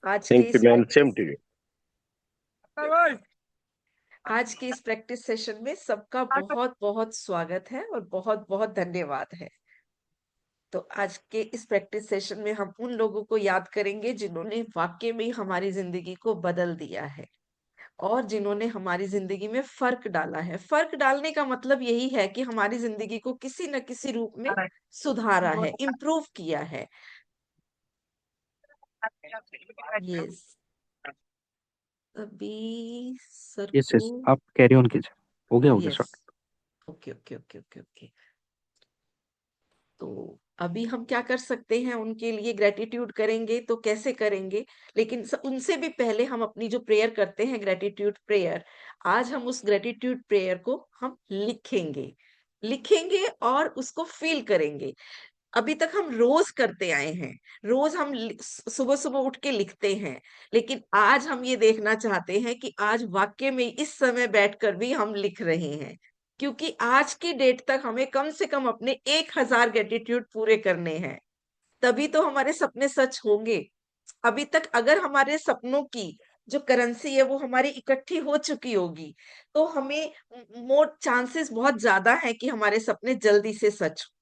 आज के thank you इस मैम, सेम टू यू। आज के इस प्रैक्टिस सेशन में सबका बहुत बहुत स्वागत है और बहुत बहुत धन्यवाद है। तो आज के इस प्रैक्टिस सेशन में हम उन लोगों को याद करेंगे जिन्होंने वाकई में हमारी जिंदगी को बदल दिया है और जिन्होंने हमारी जिंदगी में फर्क डाला है। फर्क डालने का मतलब यही है कि हमारी जिंदगी को किसी न किसी रूप में सुधारा है, इम्प्रूव किया है। यस, अभी सर यस को। यस, आप कैरी ऑन कीजिए। हो गया yes, short. Okay okay okay okay okay. तो अभी हम क्या कर सकते हैं, उनके लिए ग्रेटिट्यूड करेंगे तो कैसे करेंगे, लेकिन उनसे भी पहले हम अपनी जो प्रेयर करते हैं ग्रेटिट्यूड प्रेयर, आज हम उस ग्रेटिट्यूड प्रेयर को हम लिखेंगे। लिखेंगे और उसको फील करेंगे। अभी तक हम रोज करते आए हैं, रोज हम सुबह सुबह उठ के लिखते हैं, लेकिन आज हम ये देखना चाहते हैं कि आज वाक्य में इस समय बैठकर भी हम लिख रहे हैं, क्योंकि आज की डेट तक हमें कम से कम अपने 1000 ग्रेटिट्यूड पूरे करने हैं, तभी तो हमारे सपने सच होंगे। अभी तक अगर हमारे सपनों की जो करेंसी है वो हमारी इकट्ठी हो चुकी होगी, तो हमें मोर चांसेस बहुत ज्यादा है कि हमारे सपने जल्दी से सच हो।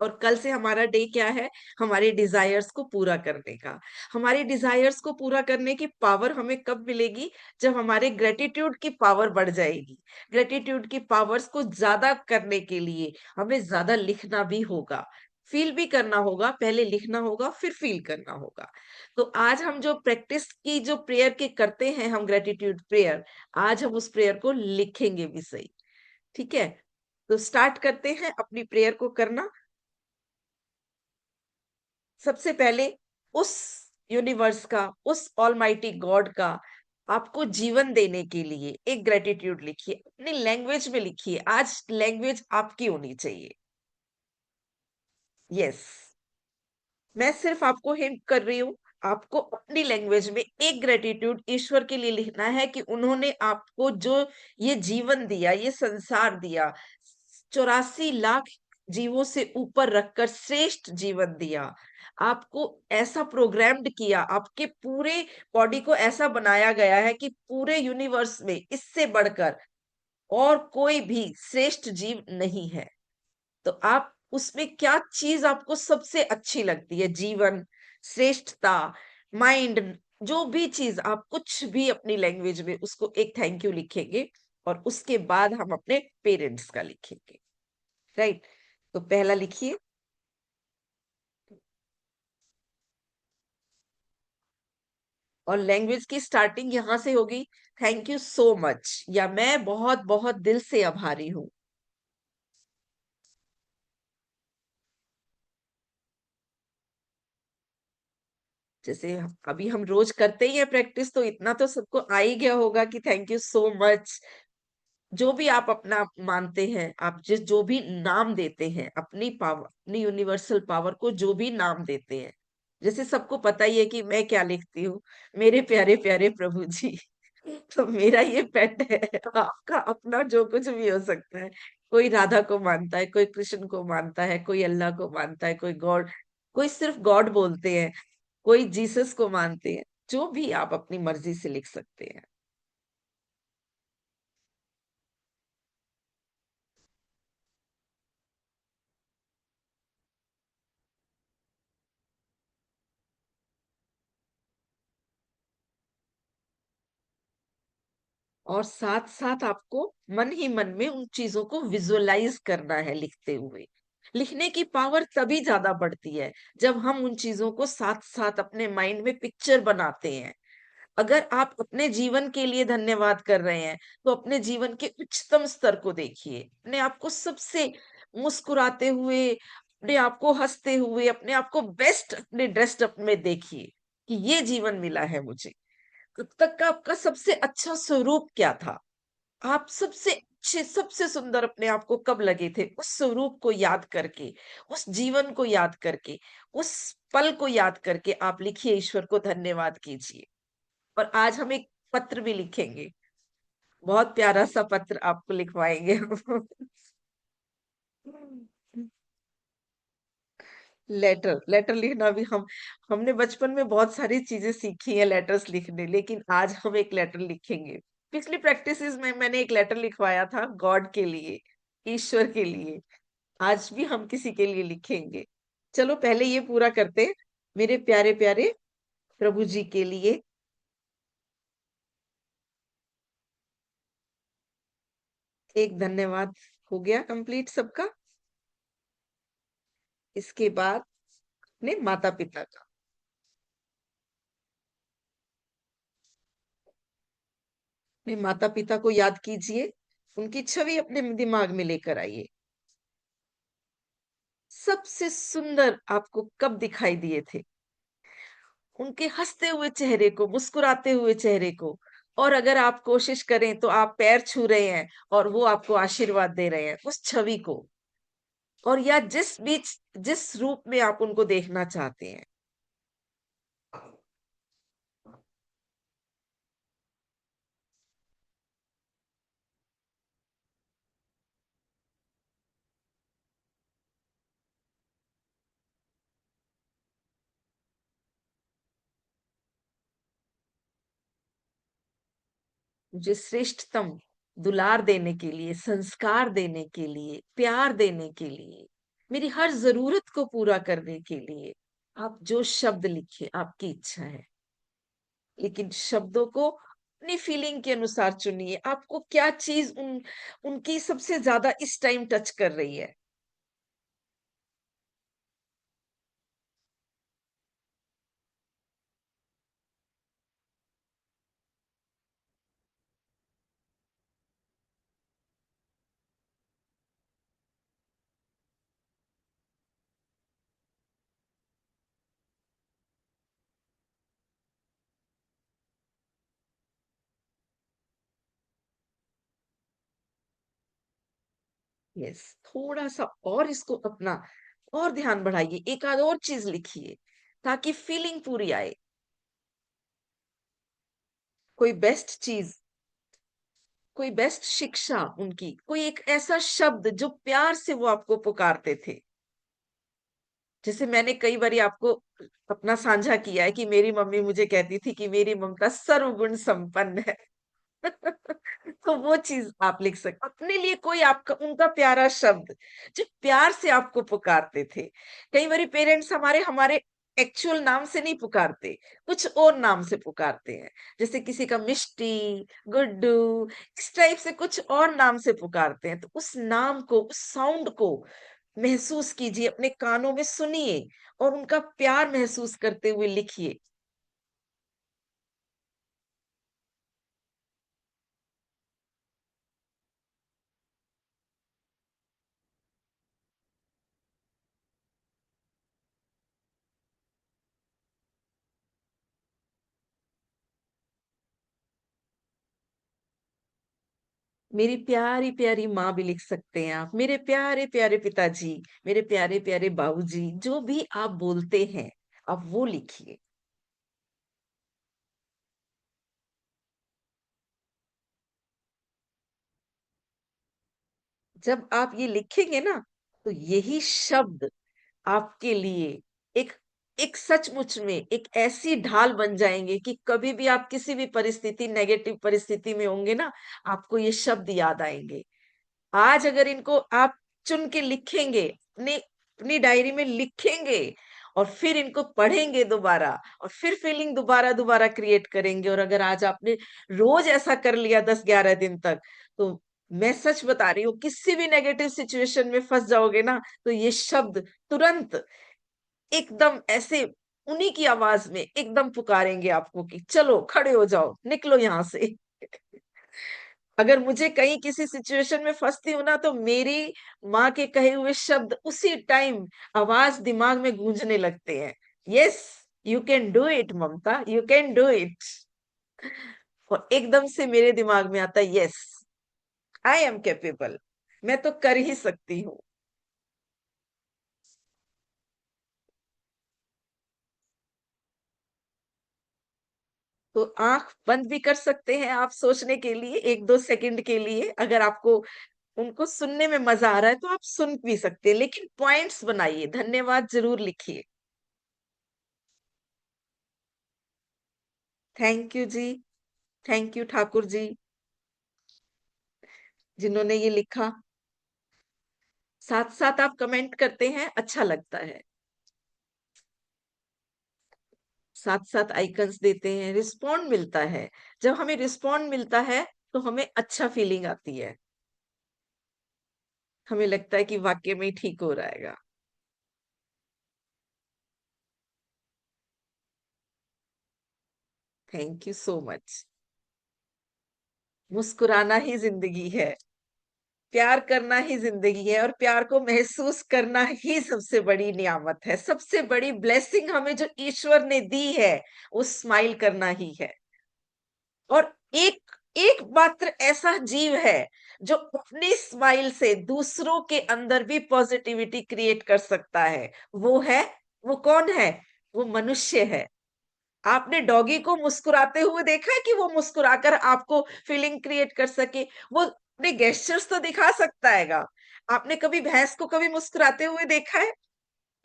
और कल से हमारा डे क्या है, हमारे डिजायर्स को पूरा करने का। हमारे डिजायर्स को पूरा करने की पावर हमें कब मिलेगी, जब हमारे ग्रेटिट्यूड की पावर बढ़ जाएगी। ग्रेटिट्यूड की पावर्स को ज्यादा करने के लिए हमें ज्यादा लिखना भी होगा, फील भी करना होगा। पहले लिखना होगा, फिर फील करना होगा। तो आज हम जो प्रैक्टिस की, जो प्रेयर के करते हैं हम ग्रेटिट्यूड प्रेयर, आज हम उस प्रेयर को लिखेंगे भी सही। ठीक है, तो स्टार्ट करते हैं अपनी प्रेयर को करना। सबसे पहले उस यूनिवर्स का, उस ऑलमाइटी गॉड का आपको जीवन देने के लिए एक ग्रेटिट्यूड लिखिए, अपनी लैंग्वेज में लिखिए। आज लैंग्वेज आपकी होनी चाहिए। यस, मैं सिर्फ आपको हिंट कर रही हूँ। आपको अपनी लैंग्वेज में एक ग्रेटिट्यूड ईश्वर के लिए लिखना है कि उन्होंने आपको जो ये जीवन दिया, ये संसार दिया, 84 लाख जीवों से ऊपर रखकर श्रेष्ठ जीवन दिया, आपको ऐसा प्रोग्राम्ड किया, आपके पूरे बॉडी को ऐसा बनाया गया है कि पूरे यूनिवर्स में इससे बढ़कर और कोई भी श्रेष्ठ जीव नहीं है। तो आप उसमें क्या चीज आपको सबसे अच्छी लगती है, जीवन, श्रेष्ठता, माइंड, जो भी चीज आप कुछ भी अपनी लैंग्वेज में उसको एक थैंक यू लिखेंगे। और उसके बाद हम अपने पेरेंट्स का लिखेंगे। राइट, तो पहला लिखिए। और लैंग्वेज की स्टार्टिंग यहां से होगी, थैंक यू सो मच, या मैं बहुत बहुत दिल से आभारी हूं। जैसे अभी हम रोज करते ही है प्रैक्टिस, तो इतना तो सबको आ ही गया होगा कि थैंक यू सो मच। जो भी आप अपना मानते हैं, आप जिस जो भी नाम देते हैं अपनी पावर, अपनी यूनिवर्सल पावर को जो भी नाम देते हैं, जैसे सबको पता ही है कि मैं क्या लिखती हूँ, मेरे प्यारे प्यारे प्रभु जी। तो मेरा ये पेट है। आपका अपना जो कुछ भी हो सकता है। कोई राधा को मानता है, कोई कृष्ण को मानता है, कोई अल्लाह को मानता है, कोई गॉड, कोई सिर्फ गॉड बोलते हैं, कोई जीसस को मानते हैं। जो भी आप अपनी मर्जी से लिख सकते हैं। और साथ साथ आपको मन ही मन में उन चीजों को विजुअलाइज करना है लिखते हुए। लिखने की पावर तभी ज्यादा बढ़ती है जब हम उन चीजों को साथ साथ अपने माइंड में पिक्चर बनाते हैं। अगर आप अपने जीवन के लिए धन्यवाद कर रहे हैं, तो अपने जीवन के उच्चतम स्तर को देखिए, अपने आप को सबसे मुस्कुराते हुए, अपने आप को हंसते हुए, अपने आप को बेस्ट अपने ड्रेस्ड अप में देखिए कि ये जीवन मिला है मुझे। अब तक का आपका सबसे अच्छा स्वरूप क्या था, आप सबसे अच्छे, सबसे सुंदर अपने आप को कब लगे थे, उस स्वरूप को याद करके, उस जीवन को याद करके, उस पल को याद करके आप लिखिए, ईश्वर को धन्यवाद कीजिए। और आज हम एक पत्र भी लिखेंगे, बहुत प्यारा सा पत्र आपको लिखवाएंगे हम। लेटर लेटर लिखना भी हमने बचपन में बहुत सारी चीजें सीखी है लेटर्स लिखने, लेकिन आज हम एक लेटर लिखेंगे। पिछली प्रैक्टिसेस में मैंने एक लेटर लिखवाया था गॉड के लिए, ईश्वर के लिए। आज भी हम किसी के लिए लिखेंगे। चलो पहले ये पूरा करते हैं। मेरे प्यारे प्यारे प्रभु जी के लिए एक धन्यवाद। हो गया कंप्लीट सबका। इसके बाद अपने माता पिता का। अपने माता पिता को याद कीजिए, उनकी छवि अपने दिमाग में लेकर आइए। सबसे सुंदर आपको कब दिखाई दिए थे? उनके हंसते हुए चेहरे को, मुस्कुराते हुए चेहरे को। और अगर आप कोशिश करें तो आप पैर छू रहे हैं और वो आपको आशीर्वाद दे रहे हैं, उस छवि को। और या जिस रूप में आप उनको देखना चाहते हैं। मुझे श्रेष्ठतम दुलार देने के लिए, संस्कार देने के लिए, प्यार देने के लिए, मेरी हर जरूरत को पूरा करने के लिए आप जो शब्द लिखे, आपकी इच्छा है। लेकिन शब्दों को अपनी फीलिंग के अनुसार चुनिए। आपको क्या चीज उनकी सबसे ज्यादा इस टाइम टच कर रही है? यस, थोड़ा सा और इसको अपना और ध्यान बढ़ाइए, एक आध और चीज लिखिए ताकि फीलिंग पूरी आए। कोई बेस्ट चीज, कोई बेस्ट शिक्षा उनकी, कोई एक ऐसा शब्द जो प्यार से वो आपको पुकारते थे। जैसे मैंने कई बार आपको अपना साझा किया है कि मेरी मम्मी मुझे कहती थी कि मेरी ममता सर्वगुण संपन्न है। तो वो चीज आप लिख सकते अपने लिए, कोई आपका उनका प्यारा शब्द जो प्यार से आपको पुकारते थे। कई बार पेरेंट्स हमारे हमारे एक्चुअल नाम से नहीं पुकारते, कुछ और नाम से पुकारते हैं। जैसे किसी का मिष्टी, गुड्डू, इस टाइप से कुछ और नाम से पुकारते हैं। तो उस नाम को, उस साउंड को महसूस कीजिए, अपने कानों में सुनिए और उनका प्यार महसूस करते हुए लिखिए। मेरी प्यारी प्यारी माँ भी लिख सकते हैं आप, मेरे प्यारे प्यारे पिताजी, मेरे प्यारे प्यारे बाबूजी, जो भी आप बोलते हैं आप वो लिखिए। जब आप ये लिखेंगे ना, तो यही शब्द आपके लिए एक एक सचमुच में एक ऐसी ढाल बन जाएंगे कि कभी भी आप किसी भी परिस्थिति, नेगेटिव परिस्थिति में होंगे ना, आपको ये शब्द याद आएंगे। आज अगर इनको आप चुन के लिखेंगे, अपने अपनी डायरी में लिखेंगे और फिर इनको पढ़ेंगे दोबारा और फिर फीलिंग दोबारा दोबारा क्रिएट करेंगे, और अगर आज आपने रोज ऐसा कर लिया 10-11 दिन तक, तो मैं सच बता रही हूँ, किसी भी नेगेटिव सिचुएशन में फंस जाओगे ना, तो ये शब्द तुरंत एकदम ऐसे उन्हीं की आवाज में एकदम पुकारेंगे आपको कि चलो खड़े हो जाओ, निकलो यहां से। अगर मुझे कहीं किसी सिचुएशन में फंसती हूँ ना, तो मेरी माँ के कहे हुए शब्द उसी टाइम आवाज दिमाग में गूंजने लगते हैं। Yes, you can do it Mamata, you can do it. और एकदम से मेरे दिमाग में आता है, यस, आई एम कैपेबल, मैं तो कर ही सकती हूँ। तो आंख बंद भी कर सकते हैं आप सोचने के लिए, 1-2 सेकंड के लिए, अगर आपको उनको सुनने में मजा आ रहा है तो आप सुन भी सकते हैं, लेकिन पॉइंट्स बनाइए, धन्यवाद जरूर लिखिए। थैंक यू जी। थैंक यू ठाकुर जी, जिन्होंने ये लिखा। साथ साथ आप कमेंट करते हैं, अच्छा लगता है। साथ साथ आइकन्स देते हैं, रिस्पॉन्ड मिलता है। जब हमें रिस्पॉन्ड मिलता है तो हमें अच्छा फीलिंग आती है, हमें लगता है कि वाकई में ही ठीक हो रहेगा। Thank you so much. मुस्कुराना ही जिंदगी है, प्यार करना ही जिंदगी है, और प्यार को महसूस करना ही सबसे बड़ी नियामत है। सबसे बड़ी ब्लेसिंग हमें जो ईश्वर ने दी है, वो स्माइल करना ही है। और एक एक मात्र ऐसा जीव है जो अपनी स्माइल से दूसरों के अंदर भी पॉजिटिविटी क्रिएट कर सकता है। वो है, वो कौन है? वो मनुष्य है। आपने डॉगी को मुस्कुराते हुए देखा है कि वो मुस्कुराकर आपको फीलिंग क्रिएट कर सके? वो अपने गेस्चर्स तो दिखा सकता हैगा। आपने कभी भैंस को कभी मुस्कुराते हुए देखा है?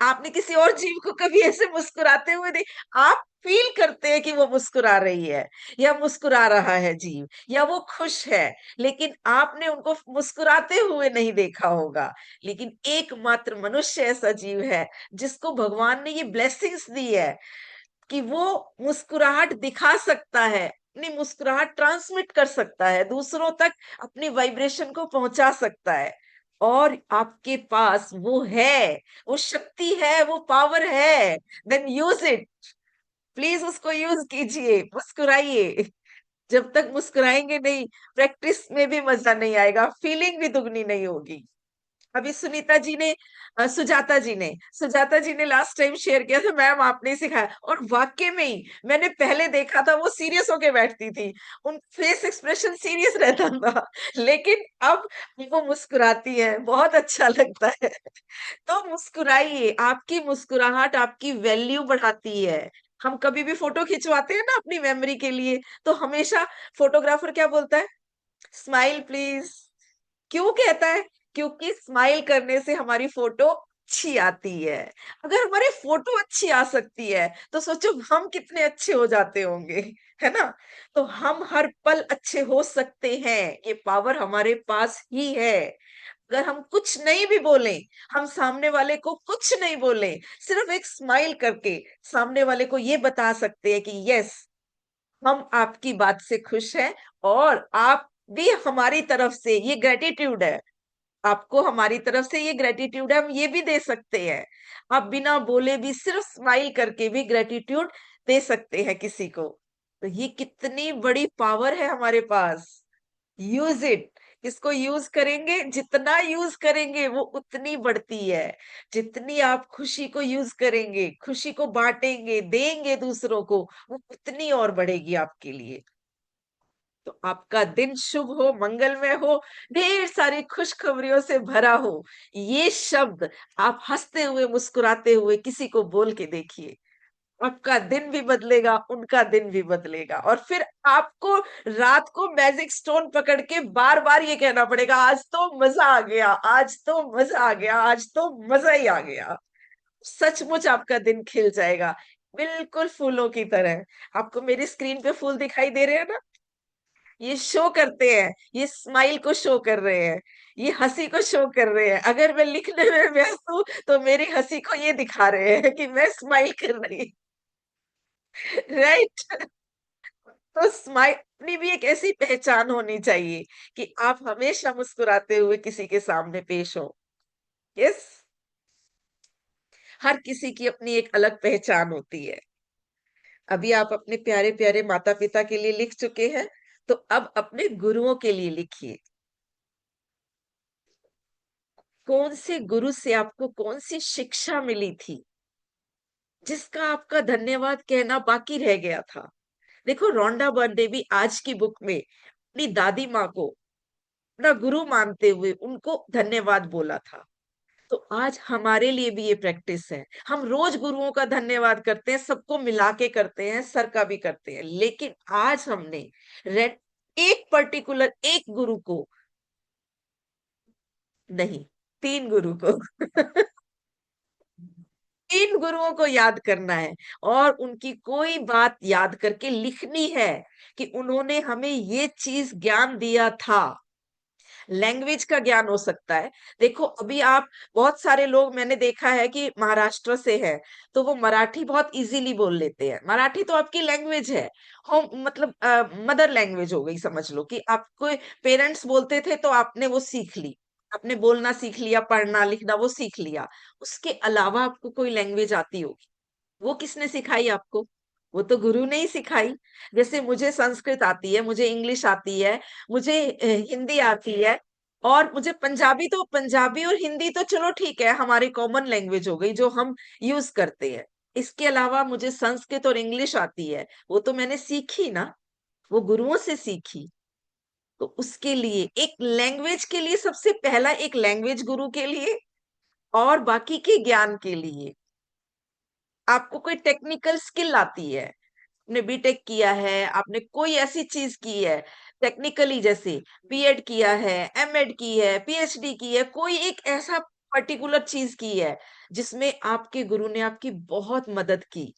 आपने किसी और जीव को कभी ऐसे मुस्कुराते हुए देख? आप फील करते हैं कि वो मुस्कुरा रही है या मुस्कुरा रहा है जीव, या वो खुश है, लेकिन आपने उनको मुस्कुराते हुए नहीं देखा होगा। लेकिन एकमात्र मनुष्य ऐसा जीव है जिसको भगवान ने ये ब्लेसिंग्स दी है कि वो मुस्कुराहट दिखा सकता है, अपनी मुस्कुराहट ट्रांसमिट कर सकता है, दूसरों तक अपनी वाइब्रेशन को पहुंचा सकता है। और आपके पास वो है, वो शक्ति है, वो पावर है। Then use it. प्लीज उसको यूज कीजिए, मुस्कुराइए। जब तक मुस्कुराएंगे नहीं, प्रैक्टिस में भी मजा नहीं आएगा, फीलिंग भी दुगनी नहीं होगी। अभी सुनीता जी ने सुजाता जी ने लास्ट टाइम शेयर किया था, मैम आपने ही सिखाया, और वाकई में ही मैंने पहले देखा था वो सीरियस होके बैठती थी, उन फेस एक्सप्रेशन सीरियस रहता था, लेकिन अब वो मुस्कुराती है, बहुत अच्छा लगता है। तो मुस्कुराइए, आपकी मुस्कुराहट आपकी वैल्यू बढ़ाती है। हम कभी भी फोटो खिंचवाते हैं ना अपनी मेमोरी के लिए, तो हमेशा फोटोग्राफर क्या बोलता है? Smile please. क्यों कहता है? क्योंकि स्माइल करने से हमारी फोटो अच्छी आती है। अगर हमारी फोटो अच्छी आ सकती है तो सोचो हम कितने अच्छे हो जाते होंगे, है ना? तो हम हर पल अच्छे हो सकते हैं, ये पावर हमारे पास ही है। अगर हम कुछ नहीं भी बोलें, हम सामने वाले को कुछ नहीं बोलें, सिर्फ एक स्माइल करके सामने वाले को ये बता सकते हैं कि यस, हम आपकी बात से खुश हैं, और आप भी हमारी तरफ से ये ग्रेटिट्यूड है। आपको हमारी तरफ से ये ग्रेटिट्यूड है, हम ये भी दे सकते हैं। आप बिना बोले भी सिर्फ स्माइल करके भी ग्रेटिट्यूड दे सकते हैं किसी को। तो ये कितनी बड़ी पावर है हमारे पास। Use it. इसको यूज करेंगे, जितना यूज करेंगे वो उतनी बढ़ती है। जितनी आप खुशी को यूज करेंगे, खुशी को बांटेंगे, देंगे दूसरों को, वो उतनी और बढ़ेगी आपके लिए। तो आपका दिन शुभ हो, मंगलमय हो, ढेर सारी खुशखबरियों से भरा हो। ये शब्द आप हंसते हुए मुस्कुराते हुए किसी को बोल के देखिए, आपका दिन भी बदलेगा, उनका दिन भी बदलेगा। और फिर आपको रात को मैजिक स्टोन पकड़ के बार बार ये कहना पड़ेगा, आज तो मजा आ गया, आज तो मजा आ गया, आज तो मजा ही आ गया। सचमुच आपका दिन खिल जाएगा, बिल्कुल फूलों की तरह। आपको मेरी स्क्रीन पे फूल दिखाई दे रहे हैं ना? ये शो करते हैं, ये स्माइल को शो कर रहे हैं, ये हंसी को शो कर रहे हैं। अगर मैं लिखने में व्यस्त हूँ तो मेरी हंसी को ये दिखा रहे हैं कि मैं स्माइल कर रही। राइट। तो स्माइल अपनी भी एक ऐसी पहचान होनी चाहिए कि आप हमेशा मुस्कुराते हुए किसी के सामने पेश हो। यस। हर किसी की अपनी एक अलग पहचान होती है। अभी आप अपने प्यारे प्यारे माता पिता के लिए लिख चुके हैं, तो अब अपने गुरुओं के लिए लिखिए। कौन से गुरु से आपको कौन सी शिक्षा मिली थी जिसका आपका धन्यवाद कहना बाकी रह गया था? देखो, रोंडा बर्डे भी आज की बुक में अपनी दादी माँ को अपना गुरु मानते हुए उनको धन्यवाद बोला था। तो आज हमारे लिए भी ये प्रैक्टिस है। हम रोज गुरुओं का धन्यवाद करते हैं, सबको मिला के करते हैं, सर का भी करते हैं, लेकिन आज हमने रेड एक पर्टिकुलर एक गुरु को नहीं, 3 गुरु को। 3 गुरुओं को याद करना है और उनकी कोई बात याद करके लिखनी है कि उन्होंने हमें ये चीज ज्ञान दिया था। लैंग्वेज का ज्ञान हो सकता है। देखो अभी आप, बहुत सारे लोग मैंने देखा है कि महाराष्ट्र से है, तो वो मराठी बहुत इजीली बोल लेते हैं। मराठी तो आपकी लैंग्वेज है, होम मतलब मदर लैंग्वेज हो गई, समझ लो कि आपको पेरेंट्स बोलते थे तो आपने वो सीख ली, आपने बोलना सीख लिया, पढ़ना लिखना वो सीख लिया। उसके अलावा आपको कोई लैंग्वेज आती होगी, वो किसने सिखाई आपको? वो तो गुरु ने ही सिखाई। जैसे मुझे संस्कृत आती है, मुझे इंग्लिश आती है, मुझे हिंदी आती है, और मुझे पंजाबी, तो पंजाबी और हिंदी तो चलो ठीक है, हमारी कॉमन लैंग्वेज हो गई जो हम यूज करते हैं। इसके अलावा मुझे संस्कृत और इंग्लिश आती है, वो तो मैंने सीखी ना, वो गुरुओं से सीखी। तो उसके लिए एक लैंग्वेज के लिए, सबसे पहला एक लैंग्वेज गुरु के लिए, और बाकी के ज्ञान के लिए। आपको कोई टेक्निकल स्किल आती है, आपने बीटेक किया है, आपने कोई ऐसी चीज की है टेक्निकली, जैसे बीएड किया है, एमएड की है, पीएचडी की है, कोई एक ऐसा पर्टिकुलर चीज की है जिसमें आपके गुरु ने आपकी बहुत मदद की,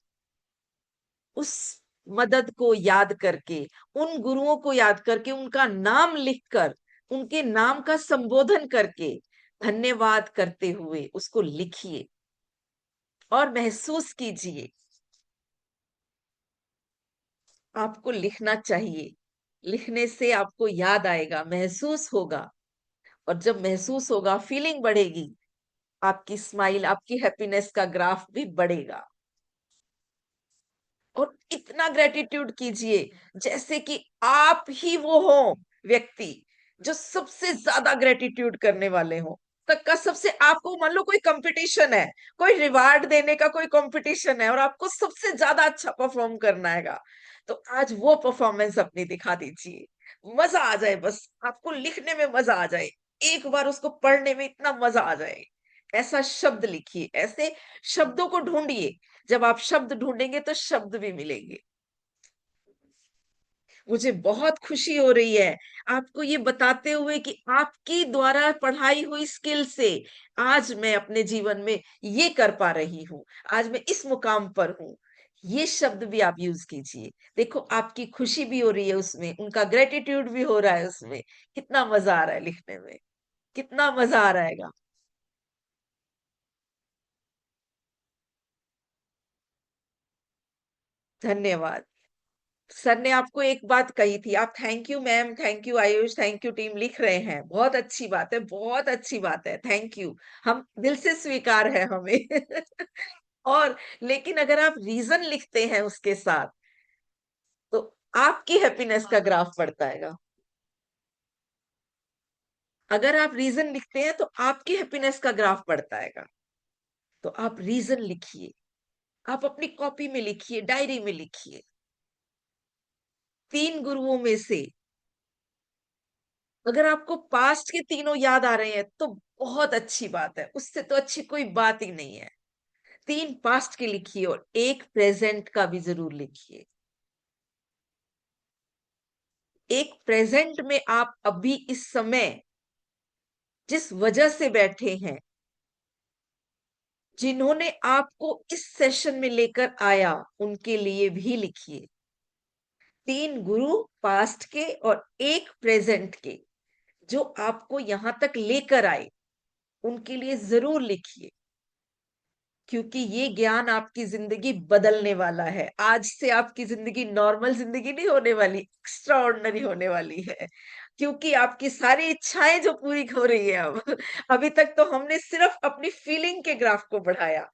उस मदद को याद करके, उन गुरुओं को याद करके, उनका नाम लिखकर, उनके नाम का संबोधन करके, धन्यवाद करते हुए उसको लिखिए और महसूस कीजिए। आपको लिखना चाहिए, लिखने से आपको याद आएगा, महसूस होगा, और जब महसूस होगा फीलिंग बढ़ेगी, आपकी स्माइल, आपकी हैप्पीनेस का ग्राफ भी बढ़ेगा। और इतना ग्रेटिट्यूड कीजिए जैसे कि आप ही वो हो व्यक्ति जो सबसे ज्यादा ग्रेटिट्यूड करने वाले हो, तक का सबसे, आपको मान लो कोई कंपटीशन है, कोई रिवार्ड देने का कोई कंपटीशन है, और आपको सबसे ज्यादा अच्छा परफॉर्म करना हैगा, तो आज वो परफॉर्मेंस अपनी दिखा दीजिए। मजा आ जाए, बस आपको लिखने में मजा आ जाए, एक बार उसको पढ़ने में इतना मजा आ जाए। ऐसा शब्द लिखिए, ऐसे शब्दों को ढूंढिए। जब आप शब्द ढूंढेंगे तो शब्द भी मिलेंगे। मुझे बहुत खुशी हो रही है आपको ये बताते हुए कि आपकी द्वारा पढ़ाई हुई स्किल से आज मैं अपने जीवन में ये कर पा रही हूँ, आज मैं इस मुकाम पर हूँ। ये शब्द भी आप यूज कीजिए। देखो आपकी खुशी भी हो रही है उसमें, उनका ग्रेटिट्यूड भी हो रहा है उसमें। कितना मजा आ रहा है लिखने में, कितना मजा आ रहा है। धन्यवाद। सर ने आपको एक बात कही थी, आप thank you ma'am, thank you Ayush, thank you team लिख रहे हैं, बहुत अच्छी बात है, बहुत अच्छी बात है, थैंक यू। हम दिल से स्वीकार है हमें। और लेकिन अगर आप रीजन लिखते हैं उसके साथ, तो आपकी हैप्पीनेस का ग्राफ बढ़ता है। अगर आप रीजन लिखते हैं तो आपकी हैप्पीनेस का ग्राफ बढ़ता है। तो आप रीजन लिखिए, आप अपनी कॉपी में लिखिए, डायरी में लिखिए। 3 गुरुओं में से अगर आपको पास्ट के तीनों याद आ रहे हैं तो बहुत अच्छी बात है, उससे तो अच्छी कोई बात ही नहीं है। 3 पास्ट के लिखिए और एक प्रेजेंट का भी जरूर लिखिए। एक प्रेजेंट में आप अभी इस समय जिस वजह से बैठे हैं, जिन्होंने आपको इस सेशन में लेकर आया, उनके लिए भी लिखिए। 3 गुरु पास्ट के और एक प्रेजेंट के, जो आपको यहां तक लेकर आए, उनके लिए जरूर लिखिए। क्योंकि ये ज्ञान आपकी जिंदगी बदलने वाला है। आज से आपकी जिंदगी नॉर्मल जिंदगी नहीं होने वाली, एक्स्ट्रा ऑर्डिनरी होने वाली है। क्योंकि आपकी सारी इच्छाएं जो पूरी हो रही है अब, अभी तक तो हमने सिर्फ अपनी फीलिंग के ग्राफ को बढ़ाया,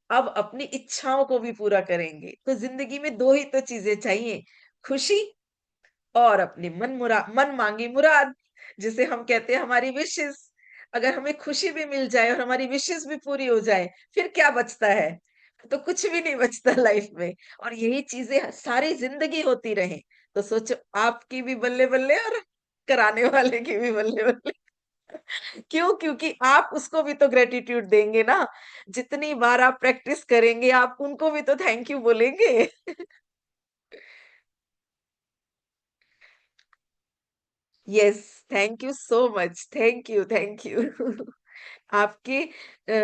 अब अपनी इच्छाओं को भी पूरा करेंगे। तो जिंदगी में दो ही तो चीजें चाहिए, खुशी और अपनी मन मांगी मुराद, जिसे हम कहते हैं हमारी विशेष। अगर हमें खुशी भी मिल जाए और हमारी विशेष भी पूरी हो जाए, फिर क्या बचता है? तो कुछ भी नहीं बचता लाइफ में। और यही चीजें सारी जिंदगी होती रहे, तो सोचो आपकी भी बल्ले बल्ले और कराने वाले की भी बल्ले बल्ले। क्यों? क्योंकि आप उसको भी तो ग्रेटिट्यूड देंगे ना। जितनी बार आप प्रैक्टिस करेंगे, आप उनको भी तो थैंक यू बोलेंगे। Yes. Thank you so much, thank you, thank you. आपके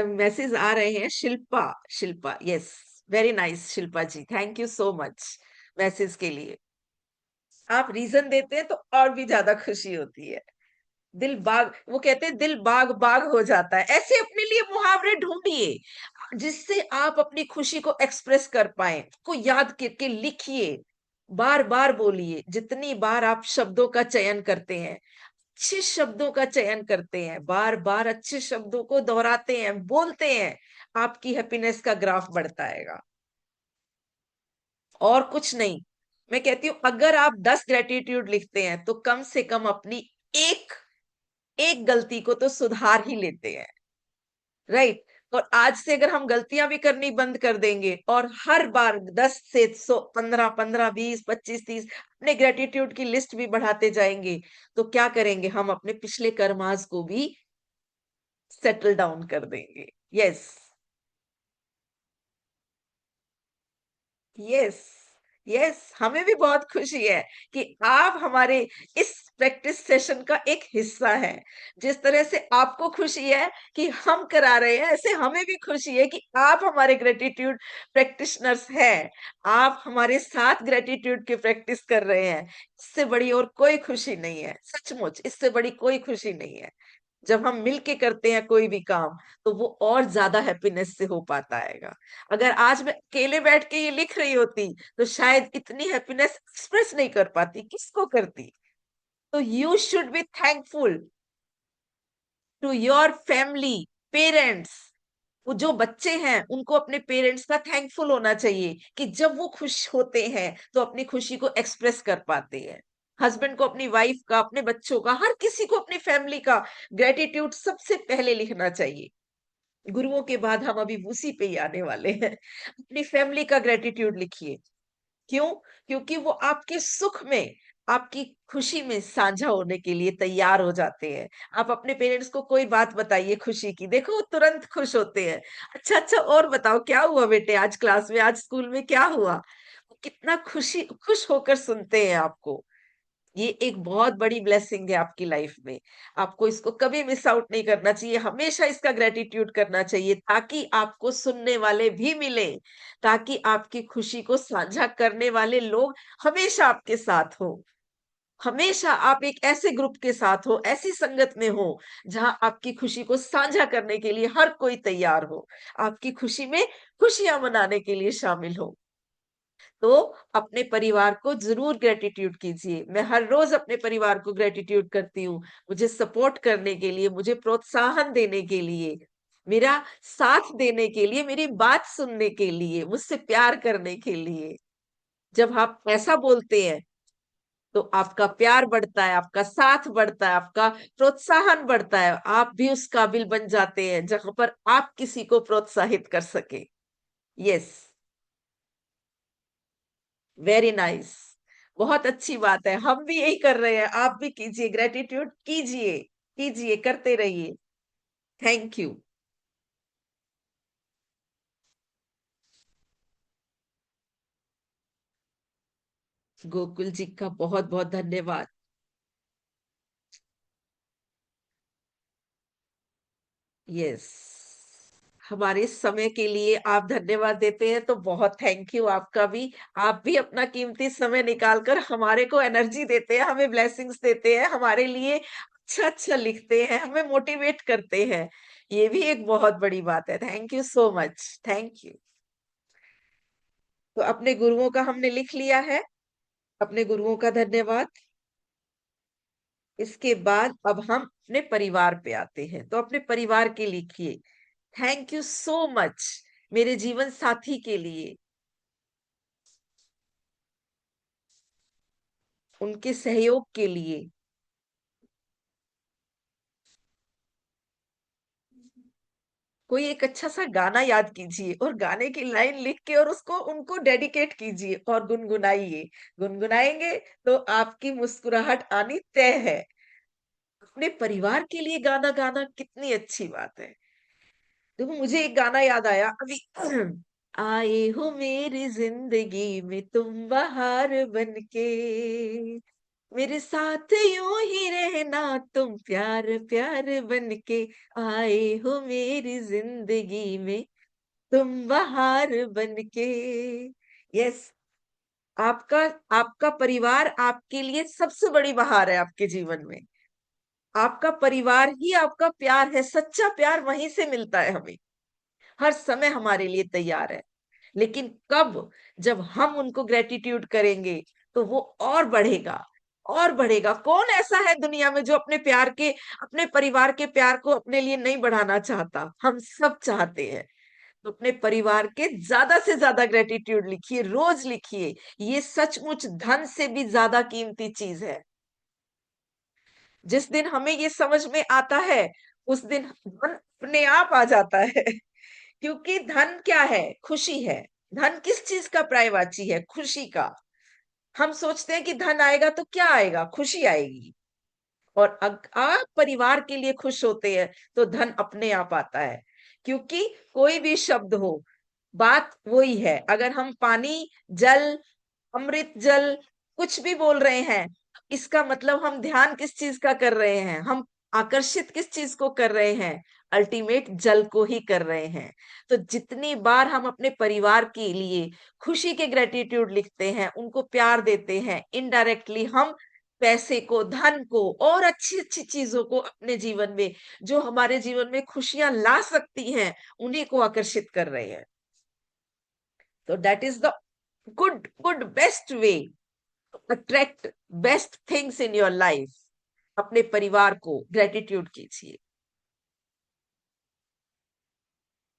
मैसेज आ रहे हैं। Shilpa, Shilpa, yes, very nice Shilpa ji, thank you so much message के लिए। आप रीजन देते हैं तो और भी ज्यादा खुशी होती है। दिल बाग, वो कहते हैं दिल बाग बाग हो जाता है। ऐसे अपने लिए मुहावरे ढूंढिए जिससे आप अपनी खुशी को एक्सप्रेस कर पाए, को याद करके लिखिए, बार बार बोलिए। जितनी बार आप शब्दों का चयन करते हैं, अच्छे शब्दों का चयन करते हैं, बार बार अच्छे शब्दों को दोहराते हैं, बोलते हैं, आपकी हैप्पीनेस का ग्राफ बढ़ता है। और कुछ नहीं। मैं कहती हूं अगर आप 10 ग्रेटिट्यूड लिखते हैं तो कम से कम अपनी एक एक गलती को तो सुधार ही लेते हैं, राइट। और आज से अगर हम गलतियां भी करनी बंद कर देंगे और हर बार 10 से 100, 15, 15, 20, 25, 30 अपने ग्रेटिट्यूड की लिस्ट भी बढ़ाते जाएंगे, तो क्या करेंगे, हम अपने पिछले कर्मास को भी सेटल डाउन कर देंगे। यस, यस, यस, हमें भी बहुत खुशी है कि आप हमारे इस प्रैक्टिस सेशन का एक हिस्सा है। जिस तरह से आपको खुशी है कि हम करा रहे हैं, ऐसे हमें भी खुशी है कि आप हमारे ग्रेटिट्यूड प्रैक्टिशनर्स हैं। आप हमारे साथ ग्रेटिट्यूड की प्रैक्टिस कर रहे हैं। इससे बड़ी और कोई खुशी नहीं है, सचमुच इससे बड़ी कोई खुशी नहीं है। जब हम मिलके करते हैं कोई भी काम, तो वो और ज्यादा हैप्पीनेस से हो पाता है। अगर आज मैं अकेले बैठ के ये लिख रही होती तो शायद इतनी हैप्पीनेस एक्सप्रेस नहीं कर पाती, किसको करती। तो you should be thankful to your family, parents. वो जो बच्चे हैं उनको अपने पेरेंट्स का थैंकफुल होना चाहिए कि जब वो खुश होते हैं तो अपनी खुशी को एक्सप्रेस कर पाते हैं। हस्बैंड को अपनी वाइफ का, अपने बच्चों का, हर किसी को अपनी फैमिली का ग्रेटिट्यूड सबसे पहले लिखना चाहिए। गुरुओं के बाद हम अभी उसी पे ही आने वाले हैं। अपनी फैमिली का ग्रेटिट्यूड लिखिए। क्यों? क्योंकि वो आपके सुख में, आपकी खुशी में साझा होने के लिए तैयार हो जाते हैं। आप अपने पेरेंट्स को कोई बात बताइए खुशी की, देखो वो तुरंत खुश होते हैं। अच्छा अच्छा, और बताओ क्या हुआ बेटे, आज क्लास में, आज स्कूल में क्या हुआ। वो कितना खुश होकर सुनते हैं आपको। ये एक बहुत बड़ी ब्लेसिंग है आपकी लाइफ में। आपको इसको कभी मिस आउट नहीं करना चाहिए, हमेशा इसका ग्रेटिट्यूड करना चाहिए, ताकि आपको सुनने वाले भी मिले, ताकि आपकी खुशी को साझा करने वाले लोग हमेशा आपके साथ हो। हमेशा आप एक ऐसे ग्रुप के साथ हो, ऐसी संगत में हो जहां आपकी खुशी को साझा करने के लिए हर कोई तैयार हो, आपकी खुशी में खुशियां मनाने के लिए शामिल हो। तो अपने परिवार को जरूर ग्रेटिट्यूड कीजिए। मैं हर रोज अपने परिवार को ग्रेटिट्यूड करती हूँ, मुझे सपोर्ट करने के लिए, मुझे प्रोत्साहन देने के लिए, मेरा साथ देने के लिए, मेरी बात सुनने के लिए, मुझसे प्यार करने के लिए। जब आप ऐसा बोलते हैं तो आपका प्यार बढ़ता है, आपका साथ बढ़ता है, आपका प्रोत्साहन बढ़ता है, आप भी उस काबिल बन जाते हैं जहां पर आप किसी को प्रोत्साहित कर सके। यस, वेरी नाइस, बहुत अच्छी बात है, हम भी यही कर रहे हैं, आप भी कीजिए, ग्रेटिट्यूड कीजिए, कीजिए, करते रहिए। Thank you. गोकुल जी का बहुत बहुत धन्यवाद। यस, हमारे समय के लिए आप धन्यवाद देते हैं तो बहुत थैंक यू आपका भी। आप भी अपना कीमती समय निकालकर हमारे को एनर्जी देते हैं, हमें ब्लेसिंग्स देते हैं, हमारे लिए अच्छा अच्छा लिखते हैं, हमें मोटिवेट करते हैं। ये भी एक बहुत बड़ी बात है। Thank you so much, thank you. तो अपने गुरुओं का हमने लिख लिया है, अपने गुरुओं का धन्यवाद। इसके बाद अब हम अपने परिवार पे आते हैं, तो अपने परिवार के लिखिए। थैंक यू सो मच मेरे जीवन साथी के लिए, उनके सहयोग के लिए। कोई एक अच्छा सा गाना याद कीजिए और गाने की लाइन लिख के और उसको उनको डेडिकेट कीजिए और गुनगुनाइए। गुनगुनाएंगे तो आपकी मुस्कुराहट आनी तय है। अपने परिवार के लिए गाना गाना कितनी अच्छी बात है। देखो मुझे एक गाना याद आया अभी। आए हो मेरी जिंदगी में तुम बहार बन के, मेरे साथ यूं ही रहना, तुम प्यार प्यार बन के आए हो मेरी जिंदगी में, तुम बहार बन के। यस, आपका आपका परिवार आपके लिए सबसे बड़ी बहार है आपके जीवन में। आपका परिवार ही आपका प्यार है, सच्चा प्यार वहीं से मिलता है हमें, हर समय हमारे लिए तैयार है। लेकिन कब? जब हम उनको ग्रेटिट्यूड करेंगे तो वो और बढ़ेगा, और बढ़ेगा। कौन ऐसा है दुनिया में जो अपने परिवार के प्यार को अपने लिए नहीं बढ़ाना चाहता? हम सब चाहते हैं। तो अपने परिवार के ज्यादा से ज्यादा ग्रेटिट्यूड लिखिए, रोज लिखिए। ये सचमुच धन से भी ज्यादा कीमती चीज है। जिस दिन हमें ये समझ में आता है, उस दिन धन अपने आप आ जाता है। क्योंकि धन क्या है? खुशी है। धन किस चीज का पर्यायवाची है? खुशी का। हम सोचते हैं कि धन आएगा तो क्या आएगा? खुशी आएगी। और आप परिवार के लिए खुश होते हैं तो धन अपने आप आता है। क्योंकि कोई भी शब्द हो, बात वही है। अगर हम पानी, जल, अमृत जल कुछ भी बोल रहे हैं, इसका मतलब हम ध्यान किस चीज का कर रहे हैं? हम आकर्षित किस चीज को कर रहे हैं? अल्टीमेट जल को ही कर रहे हैं। तो जितनी बार हम अपने परिवार के लिए खुशी के ग्रेटिट्यूड लिखते हैं, उनको प्यार देते हैं, इनडायरेक्टली हम पैसे को, धन को और अच्छी अच्छी चीजों को अपने जीवन में, जो हमारे जीवन में खुशियां ला सकती हैं, उन्हीं को आकर्षित कर रहे हैं। तो that is the good good best way attract best things in your life. अपने परिवार को ग्रेटिट्यूड कीजिए,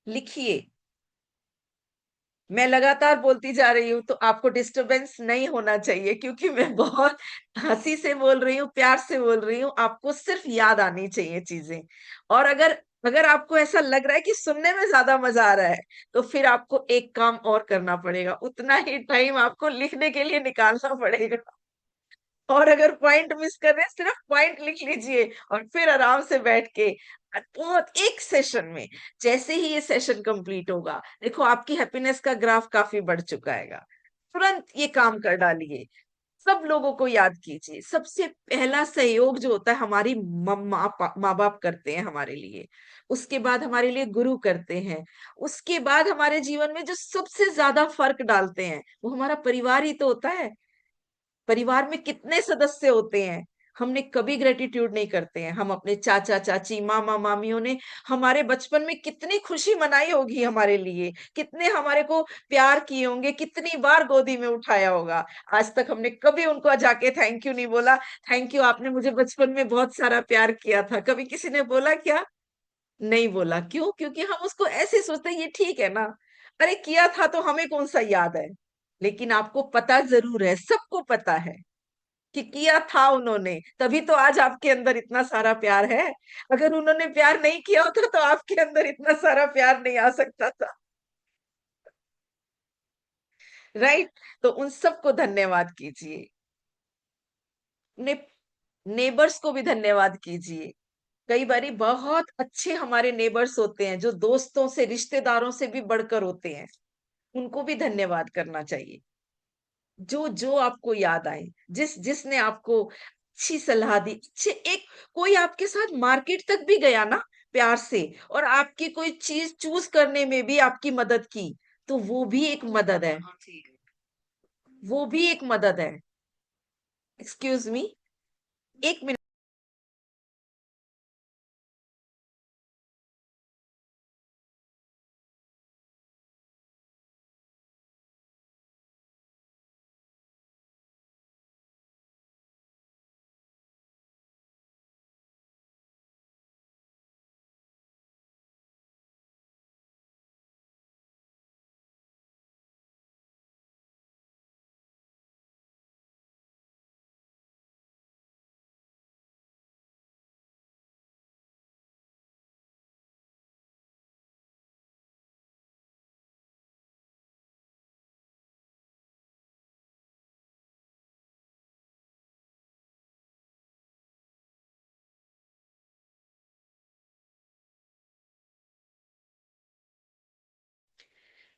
लिखिए। मैं लगातार बोलती जा रही हूँ तो आपको डिस्टरबेंस नहीं होना चाहिए, क्योंकि मैं बहुत हंसी से बोल रही हूँ, प्यार से बोल रही हूँ। आपको सिर्फ याद आनी चाहिए चीजें। और अगर अगर आपको ऐसा लग रहा है कि सुनने में ज्यादा मजा आ रहा है, तो फिर आपको एक काम और करना पड़ेगा, उतना ही टाइम आपको लिखने के लिए निकालना पड़ेगा। और अगर पॉइंट मिस कर रहे हैं, सिर्फ पॉइंट लिख लीजिए और फिर आराम से बैठ के बहुत एक सेशन में, जैसे ही ये सेशन कंप्लीट होगा, देखो आपकी हैप्पीनेस का ग्राफ काफी बढ़ चुका है। तुरंत ये काम कर डालिए। सब लोगों को याद कीजिए। सबसे पहला सहयोग जो होता है, हमारी माँ बाप करते हैं हमारे लिए। उसके बाद हमारे लिए गुरु करते हैं। उसके बाद हमारे जीवन में जो सबसे ज्यादा फर्क डालते हैं, वो हमारा परिवार ही तो होता है। परिवार में कितने सदस्य होते हैं, हमने कभी ग्रेटिट्यूड नहीं करते हैं। हम अपने चाचा चाची, मामा मामियों ने हमारे बचपन में कितनी खुशी मनाई होगी हमारे लिए, कितने हमारे को प्यार किए होंगे, कितनी बार गोदी में उठाया होगा। आज तक हमने कभी उनको जाके थैंक यू नहीं बोला। थैंक यू, आपने मुझे बचपन में बहुत सारा प्यार किया था। कभी किसी ने बोला क्या? नहीं बोला। क्यों? क्योंकि हम उसको ऐसे सोचते हैं, ये ठीक है ना, अरे किया था तो हमें कौन सा याद है। लेकिन आपको पता जरूर है, सबको पता है कि किया था उन्होंने, तभी तो आज आपके अंदर इतना सारा प्यार है। अगर उन्होंने प्यार नहीं किया होता तो आपके अंदर इतना सारा प्यार नहीं आ सकता था। राइट? तो उन सबको धन्यवाद कीजिए। ने, नेबर्स को भी धन्यवाद कीजिए। कई बारी बहुत अच्छे हमारे नेबर्स होते हैं, जो दोस्तों से, रिश्तेदारों से भी बढ़कर होते हैं। उनको भी धन्यवाद करना चाहिए। जो जो आपको याद आए, जिसने आपको अच्छी सलाह दी, अच्छे एक, कोई आपके साथ मार्केट तक भी गया ना प्यार से, और आपकी कोई चीज चूज करने में भी आपकी मदद की, तो वो भी एक मदद है। वो भी एक मदद है। एक्सक्यूज मी, एक मिनट।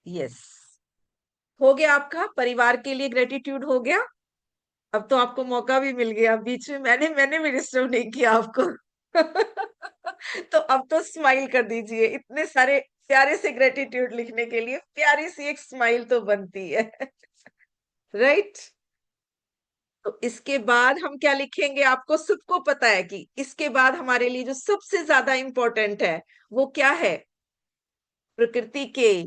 यस, हो गया आपका परिवार के लिए ग्रेटिट्यूड हो गया। अब तो आपको मौका भी मिल गया, बीच में मैंने मैंने भी डिस्टर्ब नहीं किया आपको। तो अब तो स्माइल कर दीजिए, इतने सारे प्यारे से ग्रेटिट्यूड लिखने के लिए प्यारी सी एक स्माइल तो बनती है। राइट। तो इसके बाद हम क्या लिखेंगे, आपको सबको पता है कि इसके बाद हमारे लिए जो सबसे ज्यादा इंपॉर्टेंट है वो क्या है, प्रकृति के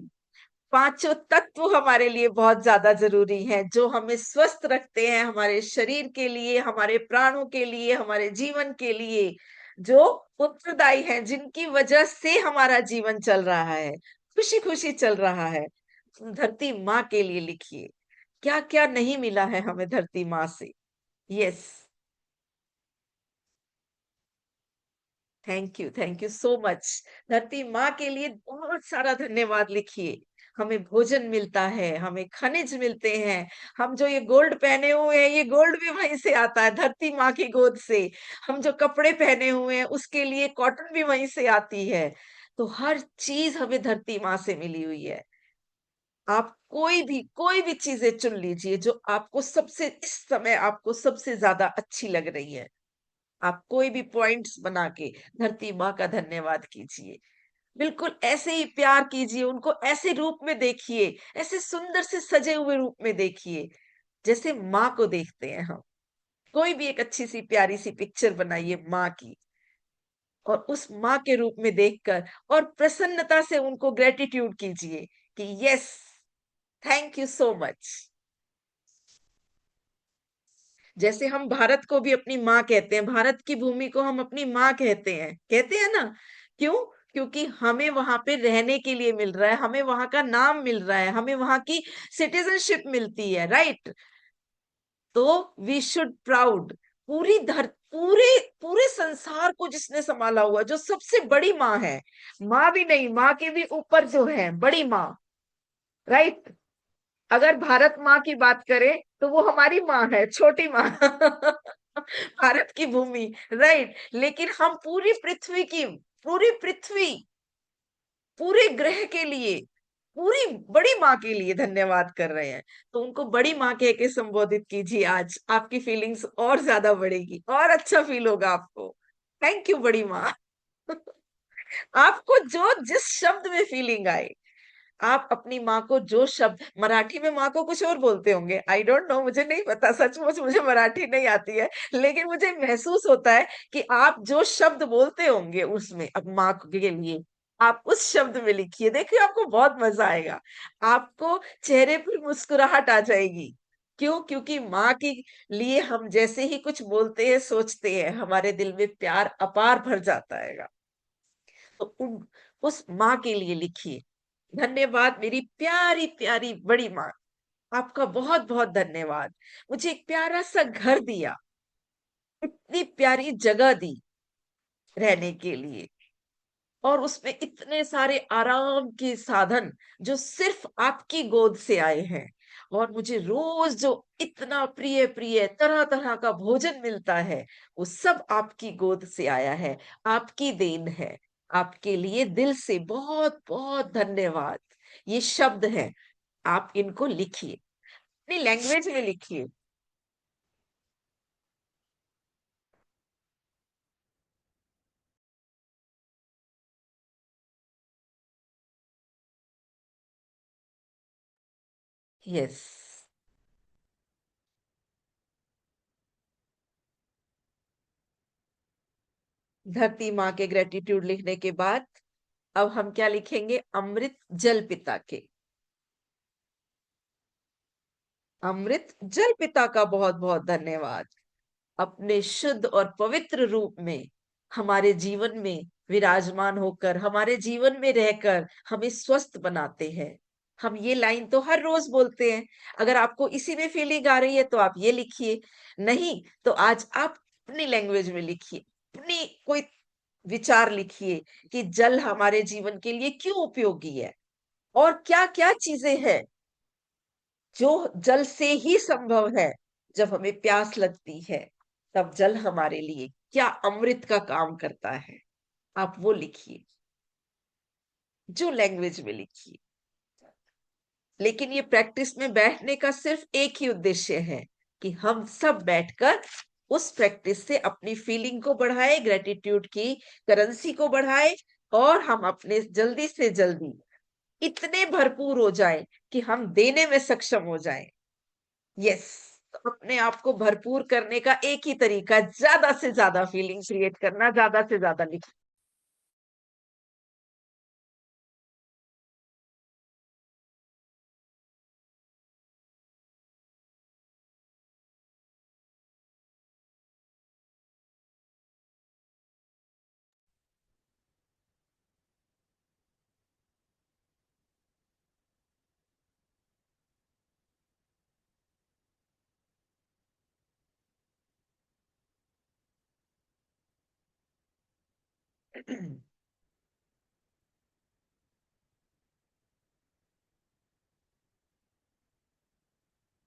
पांचों तत्व हमारे लिए बहुत ज्यादा जरूरी हैं, जो हमें स्वस्थ रखते हैं, हमारे शरीर के लिए, हमारे प्राणों के लिए, हमारे जीवन के लिए, जो उत्तरदायी हैं, जिनकी वजह से हमारा जीवन चल रहा है, खुशी खुशी चल रहा है। धरती माँ के लिए लिखिए, क्या क्या नहीं मिला है हमें धरती माँ से। Yes. Thank you so much. धरती माँ के लिए बहुत सारा धन्यवाद लिखिए। हमें भोजन मिलता है, हमें खनिज मिलते हैं, हम जो ये गोल्ड पहने हुए हैं, ये गोल्ड भी वहीं से आता है, धरती माँ की गोद से। हम जो कपड़े पहने हुए हैं उसके लिए कॉटन भी वहीं से आती है। तो हर चीज हमें धरती माँ से मिली हुई है। आप कोई भी चीजें चुन लीजिए जो आपको सबसे इस समय आपको सबसे ज्यादा अच्छी लग रही है। आप कोई भी पॉइंट्स बना के धरती माँ का धन्यवाद कीजिए। बिल्कुल ऐसे ही प्यार कीजिए, उनको ऐसे रूप में देखिए, ऐसे सुंदर से सजे हुए रूप में देखिए, जैसे माँ को देखते हैं हम। कोई भी एक अच्छी सी प्यारी सी पिक्चर बनाइए माँ की, और उस माँ के रूप में देखकर और प्रसन्नता से उनको ग्रेटिट्यूड कीजिए कि yes, thank you so much. जैसे हम भारत को भी अपनी माँ कहते हैं, भारत की भूमि को हम अपनी माँ कहते हैं ना। क्यों? क्योंकि हमें वहां पे रहने के लिए मिल रहा है, हमें वहां का नाम मिल रहा है, हमें वहां की सिटीजनशिप मिलती है, राइट। तो वी शुड प्राउड। पूरे पूरे संसार को जिसने संभाला हुआ, जो सबसे बड़ी माँ है, माँ भी नहीं, माँ के भी ऊपर जो है बड़ी माँ, राइट। अगर भारत माँ की बात करें तो वो हमारी माँ है, छोटी माँ। भारत की भूमि, राइट। लेकिन हम पूरी पृथ्वी, पूरे ग्रह के लिए, पूरी बड़ी माँ के लिए धन्यवाद कर रहे हैं। तो उनको बड़ी माँ कह के संबोधित कीजिए, आज आपकी फीलिंग्स और ज्यादा बढ़ेगी और अच्छा फील होगा आपको। थैंक यू बड़ी माँ। आपको जो जिस शब्द में फीलिंग आए, आप अपनी माँ को जो शब्द, मराठी में माँ को कुछ और बोलते होंगे, आई डोंट नो, मुझे नहीं पता, सचमुच मुझे मराठी नहीं आती है। लेकिन मुझे महसूस होता है कि आप जो शब्द बोलते होंगे उसमें अब माँ के लिए, आप उस शब्द में लिखिए, देखिए आपको बहुत मजा आएगा। आपको चेहरे पर मुस्कुराहट आ जाएगी। क्यों? क्योंकि माँ के लिए हम जैसे ही कुछ बोलते हैं, सोचते हैं, हमारे दिल में प्यार अपार भर जाता है। तो उस माँ के लिए लिखिए, धन्यवाद मेरी प्यारी प्यारी बड़ी माँ, आपका बहुत बहुत धन्यवाद। मुझे एक प्यारा सा घर दिया, इतनी प्यारी जगह दी रहने के लिए, और उसमें इतने सारे आराम के साधन जो सिर्फ आपकी गोद से आए हैं। और मुझे रोज जो इतना प्रिय प्रिय तरह तरह का भोजन मिलता है, वो सब आपकी गोद से आया है, आपकी देन है। आपके लिए दिल से बहुत बहुत धन्यवाद। ये शब्द है, आप इनको लिखिए, अपनी लैंग्वेज में लिखिए। यस। धरती माँ के ग्रेटिट्यूड लिखने के बाद अब हम क्या लिखेंगे, अमृत जल पिता के। अमृत जल पिता का बहुत बहुत धन्यवाद। अपने शुद्ध और पवित्र रूप में हमारे जीवन में विराजमान होकर, हमारे जीवन में रहकर हमें स्वस्थ बनाते हैं। हम ये लाइन तो हर रोज बोलते हैं। अगर आपको इसी में फीलिंग आ रही है तो आप ये लिखिए, नहीं तो आज आप अपनी लैंग्वेज में लिखिए, अपनी कोई विचार लिखिए कि जल हमारे जीवन के लिए क्यों उपयोगी है, और क्या क्या चीजें हैं जो जल से ही संभव है। जब हमें प्यास लगती है, तब जल हमारे लिए क्या अमृत का काम करता है, आप वो लिखिए, जो लैंग्वेज में लिखिए। लेकिन ये प्रैक्टिस में बैठने का सिर्फ एक ही उद्देश्य है, कि हम सब बैठकर उस प्रैक्टिस से अपनी फीलिंग को बढ़ाए, ग्रेटिट्यूड की करेंसी को बढ़ाए, और हम अपने जल्दी से जल्दी इतने भरपूर हो जाएं कि हम देने में सक्षम हो जाएं। यस, अपने आप को भरपूर करने का एक ही तरीका, ज्यादा से ज्यादा फीलिंग क्रिएट करना, ज्यादा से ज्यादा लिखना।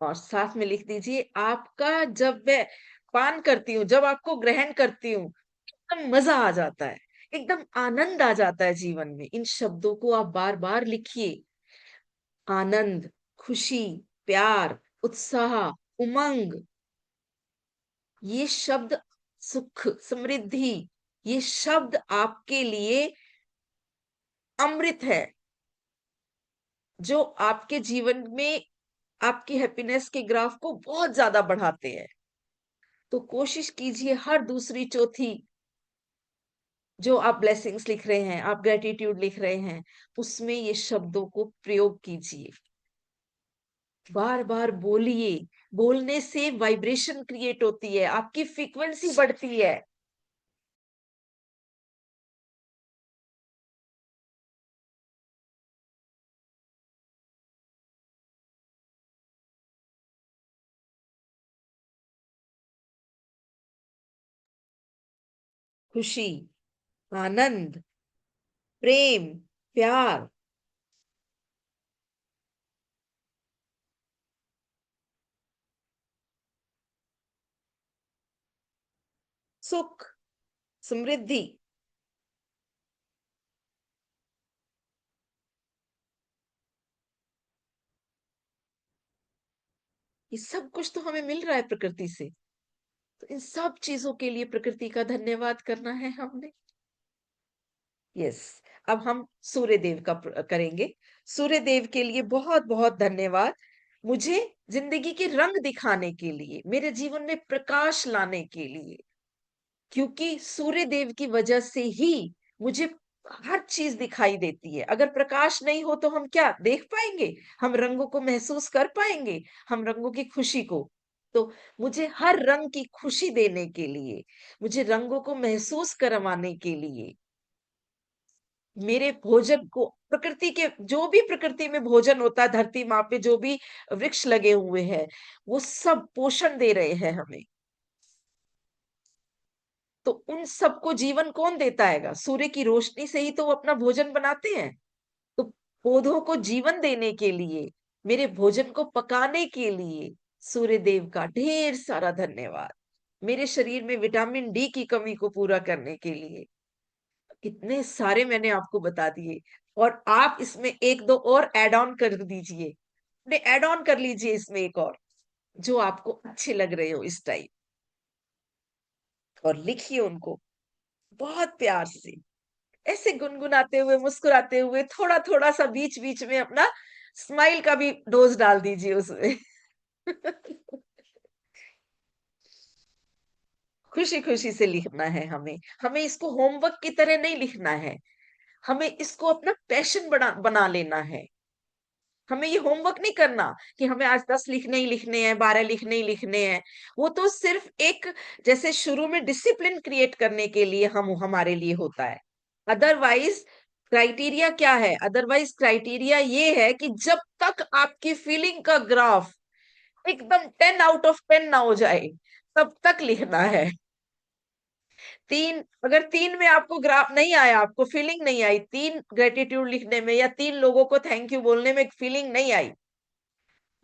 और साथ में लिख दीजिए, आपका जब मैं पान करती हूँ, जब आपको ग्रहण करती हूँ, एकदम मजा आ जाता है, एकदम आनंद आ जाता है जीवन में। इन शब्दों को आप बार बार लिखिए। आनंद, खुशी, प्यार, उत्साह, उमंग, ये शब्द, सुख, समृद्धि, ये शब्द आपके लिए अमृत है, जो आपके जीवन में आपकी हैप्पीनेस के ग्राफ को बहुत ज्यादा बढ़ाते हैं। तो कोशिश कीजिए हर दूसरी चौथी जो आप ब्लेसिंग्स लिख रहे हैं, आप ग्रेटिट्यूड लिख रहे हैं, उसमें ये शब्दों को प्रयोग कीजिए। बार बार बोलिए। बोलने से वाइब्रेशन क्रिएट होती है, आपकी फ्रीक्वेंसी बढ़ती है। खुशी, आनंद, प्रेम, प्यार, सुख, समृद्धि, ये सब कुछ तो हमें मिल रहा है प्रकृति से। तो इन सब चीजों के लिए प्रकृति का धन्यवाद करना है हमने। यस, अब हम सूर्य देव का करेंगे। सूर्य देव के लिए बहुत बहुत धन्यवाद, मुझे जिंदगी के रंग दिखाने के लिए, मेरे जीवन में प्रकाश लाने के लिए। क्योंकि सूर्य देव की वजह से ही मुझे हर चीज दिखाई देती है। अगर प्रकाश नहीं हो तो हम क्या देख पाएंगे? हम रंगों को महसूस कर पाएंगे? हम रंगों की खुशी को? तो मुझे हर रंग की खुशी देने के लिए, मुझे रंगों को महसूस करवाने के लिए, मेरे भोजन को, प्रकृति के जो भी प्रकृति में भोजन होता है, धरती माँ पे जो भी वृक्ष लगे हुए हैं, वो सब पोषण दे रहे हैं हमें। तो उन सबको जीवन कौन देता है? सूर्य की रोशनी से ही तो वो अपना भोजन बनाते हैं। तो पौधों को जीवन देने के लिए, मेरे भोजन को पकाने के लिए सूर्य देव का ढेर सारा धन्यवाद। मेरे शरीर में विटामिन डी की कमी को पूरा करने के लिए। कितने सारे मैंने आपको बता दिए, और आप इसमें एक दो और ऐड ऑन कर दीजिए, अपने ऐड ऑन कर लीजिए इसमें एक और, जो आपको अच्छे लग रहे हो इस टाइम, और लिखिए उनको बहुत प्यार से, ऐसे गुनगुनाते हुए, मुस्कुराते हुए, थोड़ा थोड़ा सा बीच बीच में अपना स्माइल का भी डोज डाल दीजिए उसमें। खुशी खुशी से लिखना है हमें। हमें इसको होमवर्क की तरह नहीं लिखना है, हमें इसको अपना पैशन बना लेना है। हमें ये होमवर्क नहीं करना कि हमें आज 10 लिखने ही लिखने हैं, 12 लिखने ही लिखने हैं। वो तो सिर्फ एक, जैसे शुरू में डिसिप्लिन क्रिएट करने के लिए हम हमारे लिए होता है। अदरवाइज क्राइटेरिया क्या है? अदरवाइज क्राइटेरिया ये है कि जब तक आपकी फीलिंग का ग्राफ एकदम 10 आउट ऑफ 10 ना हो जाए, तब तक लिखना है। तीन, अगर 3 में आपको ग्राफ नहीं आया, आपको फीलिंग नहीं आई, 3 ग्रेटिट्यूड लिखने में या 3 लोगों को थैंक यू बोलने में फीलिंग नहीं आई,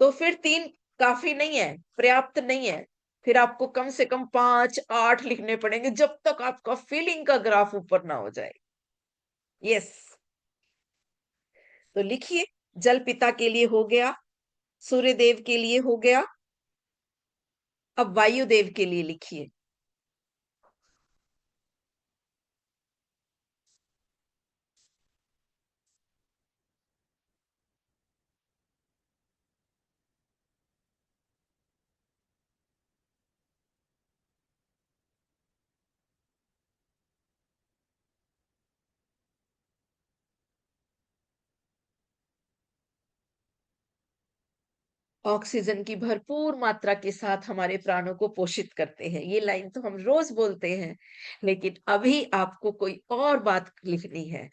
तो फिर 3 काफी नहीं है, पर्याप्त नहीं है। फिर आपको कम से कम 5 8 लिखने पड़ेंगे, जब तक आपका फीलिंग का ग्राफ ऊपर ना हो जाए। यस, तो लिखिए। जल पिता के लिए हो गया, सूर्य देव के लिए हो गया, अब वायुदेव के लिए लिखिए। ऑक्सीजन की भरपूर मात्रा के साथ हमारे प्राणों को पोषित करते हैं। ये लाइन तो हम रोज बोलते हैं, लेकिन अभी आपको कोई और बात लिखनी है।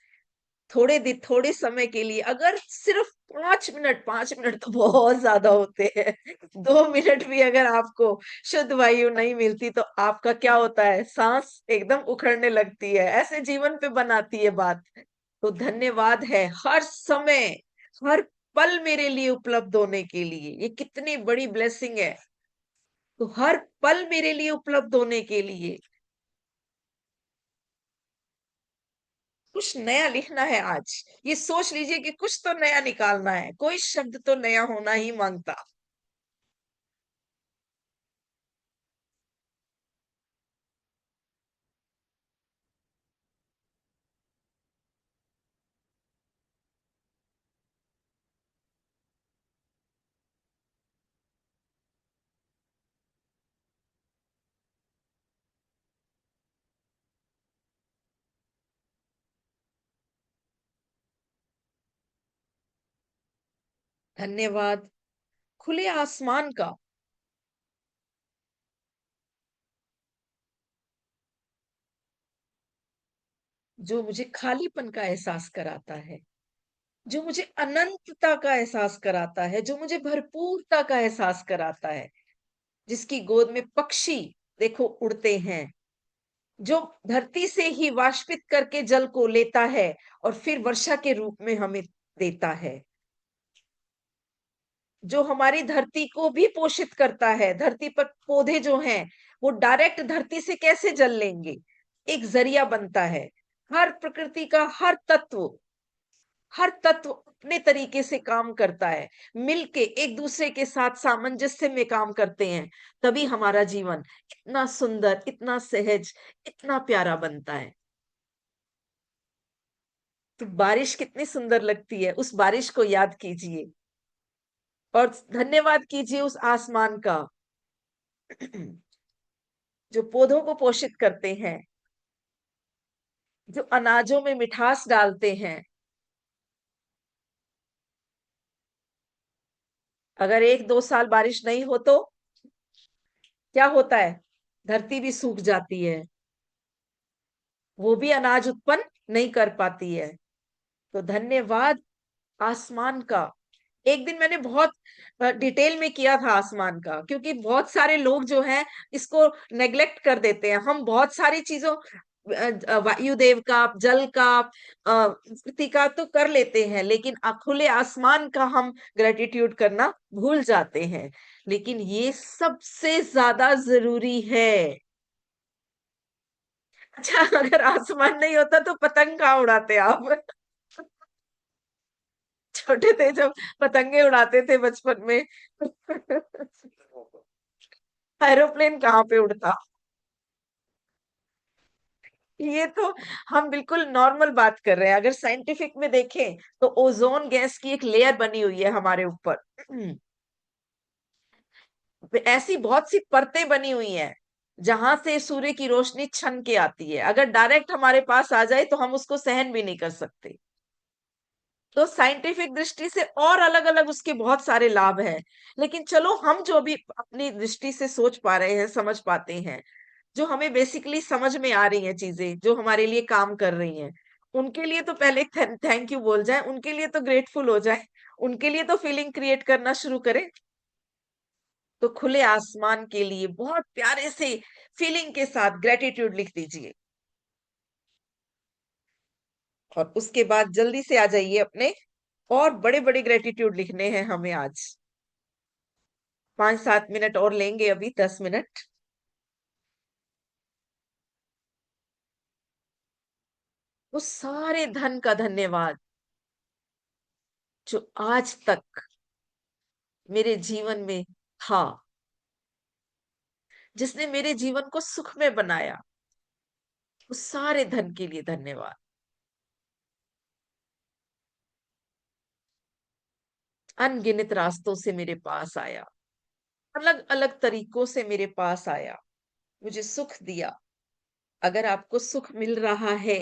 थोड़े समय के लिए, अगर सिर्फ 5 मिनट, 5 मिनट तो बहुत ज्यादा होते हैं। 2 मिनट भी अगर आपको शुद्ध वायु नहीं मिलती तो आपका क्या होता है, सांस एकदम उखड़ने लगती है, ऐसे जीवन पे बनाती है बात। तो धन्यवाद है हर समय, हर पल मेरे लिए उपलब्ध होने के लिए। ये कितनी बड़ी ब्लेसिंग है। तो हर पल मेरे लिए उपलब्ध होने के लिए कुछ नया लिखना है आज। ये सोच लीजिए कि कुछ तो नया निकालना है, कोई शब्द तो नया होना ही मांगता। धन्यवाद खुले आसमान का, जो मुझे खालीपन का एहसास कराता है, जो मुझे अनंतता का एहसास कराता है, जो मुझे भरपूरता का एहसास कराता है, जिसकी गोद में पक्षी देखो उड़ते हैं, जो धरती से ही वाष्पित करके जल को लेता है और फिर वर्षा के रूप में हमें देता है, जो हमारी धरती को भी पोषित करता है। धरती पर पौधे जो हैं वो डायरेक्ट धरती से कैसे जल लेंगे, एक जरिया बनता है। हर प्रकृति का हर तत्व अपने तरीके से काम करता है, मिलके एक दूसरे के साथ सामंजस्य में काम करते हैं, तभी हमारा जीवन इतना सुंदर, इतना सहज, इतना प्यारा बनता है। तो बारिश कितनी सुंदर लगती है, उस बारिश को याद कीजिए और धन्यवाद कीजिए उस आसमान का जो पौधों को पोषित करते हैं, जो अनाजों में मिठास डालते हैं। अगर 1-2 साल बारिश नहीं हो तो क्या होता है, धरती भी सूख जाती है, वो भी अनाज उत्पन्न नहीं कर पाती है। तो धन्यवाद आसमान का। एक दिन मैंने बहुत डिटेल में किया था आसमान का, क्योंकि बहुत सारे लोग जो हैं इसको नेग्लेक्ट कर देते हैं। हम बहुत सारी चीजों वायुदेव का, जल का, प्रकृति का तो कर लेते हैं, लेकिन खुले आसमान का हम ग्रेटिट्यूड करना भूल जाते हैं। लेकिन ये सबसे ज्यादा जरूरी है। अच्छा, अगर आसमान नहीं होता तो पतंग कहाँ उड़ाते आप? छोटे थे जब पतंगे उड़ाते थे बचपन में। एरोप्लेन कहाँ पे उड़ता? ये तो हम बिल्कुल नॉर्मल बात कर रहे हैं। अगर साइंटिफिक में देखें तो ओजोन गैस की एक लेयर बनी हुई है हमारे ऊपर। ऐसी बहुत सी परतें बनी हुई हैं जहां से सूर्य की रोशनी छन के आती है। अगर डायरेक्ट हमारे पास आ जाए तो हम उसको सहन भी नहीं कर सकते। तो साइंटिफिक दृष्टि से और अलग अलग उसके बहुत सारे लाभ हैं। लेकिन चलो, हम जो भी अपनी दृष्टि से सोच पा रहे हैं, समझ पाते हैं, जो हमें बेसिकली समझ में आ रही हैं चीजें, जो हमारे लिए काम कर रही हैं, उनके लिए तो पहले थैंक यू बोल जाए, उनके लिए तो ग्रेटफुल हो जाए, उनके लिए तो फीलिंग क्रिएट करना शुरू करें। तो खुले आसमान के लिए बहुत प्यारे से फीलिंग के साथ ग्रेटिट्यूड लिख दीजिए और उसके बाद जल्दी से आ जाइए अपने और बड़े बड़े ग्रेटिट्यूड लिखने हैं हमें आज। 5-7 मिनट और लेंगे, अभी 10 मिनट। उस सारे धन का धन्यवाद जो आज तक मेरे जीवन में था, जिसने मेरे जीवन को सुख में बनाया, उस सारे धन के लिए धन्यवाद। अनगिनत रास्तों से मेरे पास आया, अलग अलग तरीकों से मेरे पास आया, मुझे सुख दिया। अगर आपको सुख मिल रहा है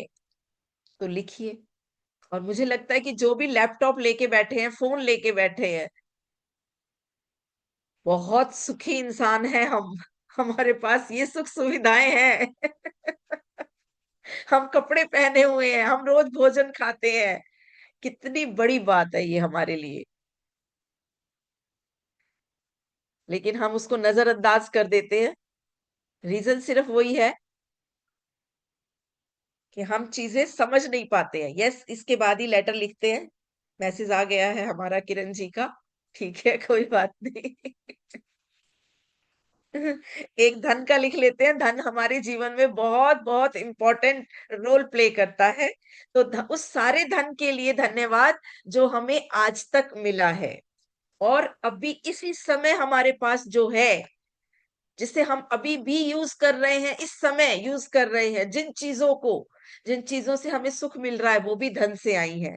तो लिखिए। और मुझे लगता है कि जो भी लैपटॉप लेके बैठे हैं, फोन लेके बैठे हैं, बहुत सुखी इंसान है हम। हमारे पास ये सुख सुविधाएं हैं। हम कपड़े पहने हुए हैं, हम रोज भोजन खाते हैं। कितनी बड़ी बात है ये हमारे लिए। लेकिन हम उसको नजरअंदाज कर देते हैं। रीजन सिर्फ वही है कि हम चीजें समझ नहीं पाते हैं। यस, इसके बाद ही लेटर लिखते हैं। मैसेज आ गया है हमारा किरण जी का। ठीक है, कोई बात नहीं। एक धन का लिख लेते हैं। धन हमारे जीवन में बहुत बहुत इंपॉर्टेंट रोल प्ले करता है। तो उस सारे धन के लिए धन्यवाद जो हमें आज तक मिला है। और अभी इसी समय हमारे पास जो है, जिसे हम अभी भी यूज कर रहे हैं, इस समय यूज कर रहे हैं, जिन चीजों से हमें सुख मिल रहा है, वो भी धन से आई है।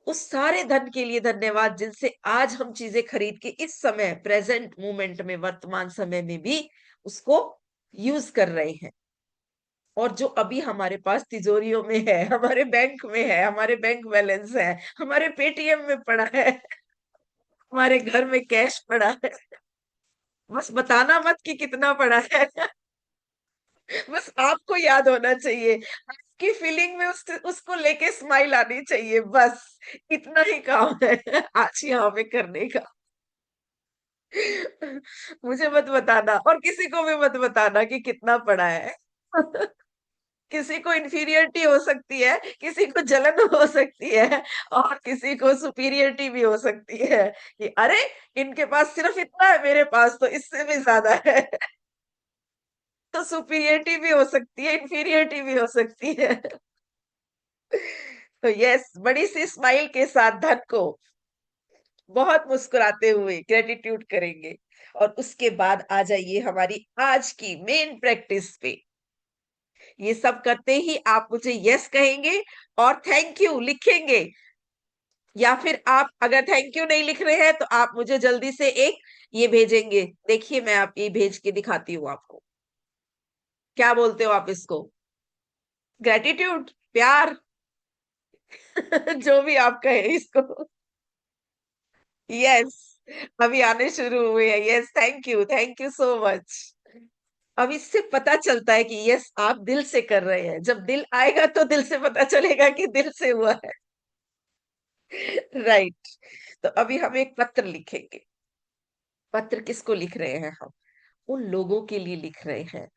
उस सारे धन के लिए धन्यवाद जिनसे आज हम चीजें खरीद के इस समय प्रेजेंट मोमेंट में, वर्तमान समय में भी उसको यूज कर रहे हैं। और जो अभी हमारे पास तिजोरियों में है, हमारे बैंक में है, हमारे बैंक बैलेंस है, हमारे पेटीएम में पड़ा है, हमारे घर में कैश पड़ा है। बस बताना मत कि कितना पड़ा है। बस आपको याद होना चाहिए, आपकी फीलिंग में उसको लेके स्माइल आनी चाहिए। बस इतना ही काम है आज यहाँ पे करने का। मुझे मत बताना और किसी को भी मत बताना कि कितना पड़ा है। किसी को इंफीरियरिटी हो सकती है, किसी को जलन हो सकती है, और किसी को सुपीरियरिटी भी हो सकती है कि अरे, इनके पास सिर्फ इतना है, मेरे पास तो इससे भी ज्यादा है। तो सुपीरियरिटी भी हो सकती है, इंफीरियरिटी भी हो सकती है। तो यस, बड़ी सी स्माइल के साथ धन को बहुत मुस्कुराते हुए ग्रेटिट्यूड करेंगे। और उसके बाद आ जाइए हमारी आज की मेन प्रैक्टिस पे। ये सब करते ही आप मुझे यस कहेंगे और थैंक यू लिखेंगे। या फिर आप अगर थैंक यू नहीं लिख रहे हैं तो आप मुझे जल्दी से एक ये भेजेंगे। देखिए, मैं आप ये भेज के दिखाती हूँ आपको। क्या बोलते हो आप इसको? ग्रेटिट्यूड, प्यार, जो भी आप कहें इसको। यस, अभी आने शुरू हुए हैं। Yes, thank you so much. अब इससे पता चलता है कि यस, आप दिल से कर रहे हैं। जब दिल आएगा तो दिल से पता चलेगा कि दिल से हुआ है। राइट। तो अभी हम एक पत्र लिखेंगे। पत्र किसको लिख रहे हैं हम? उन लोगों के लिए लिख रहे हैं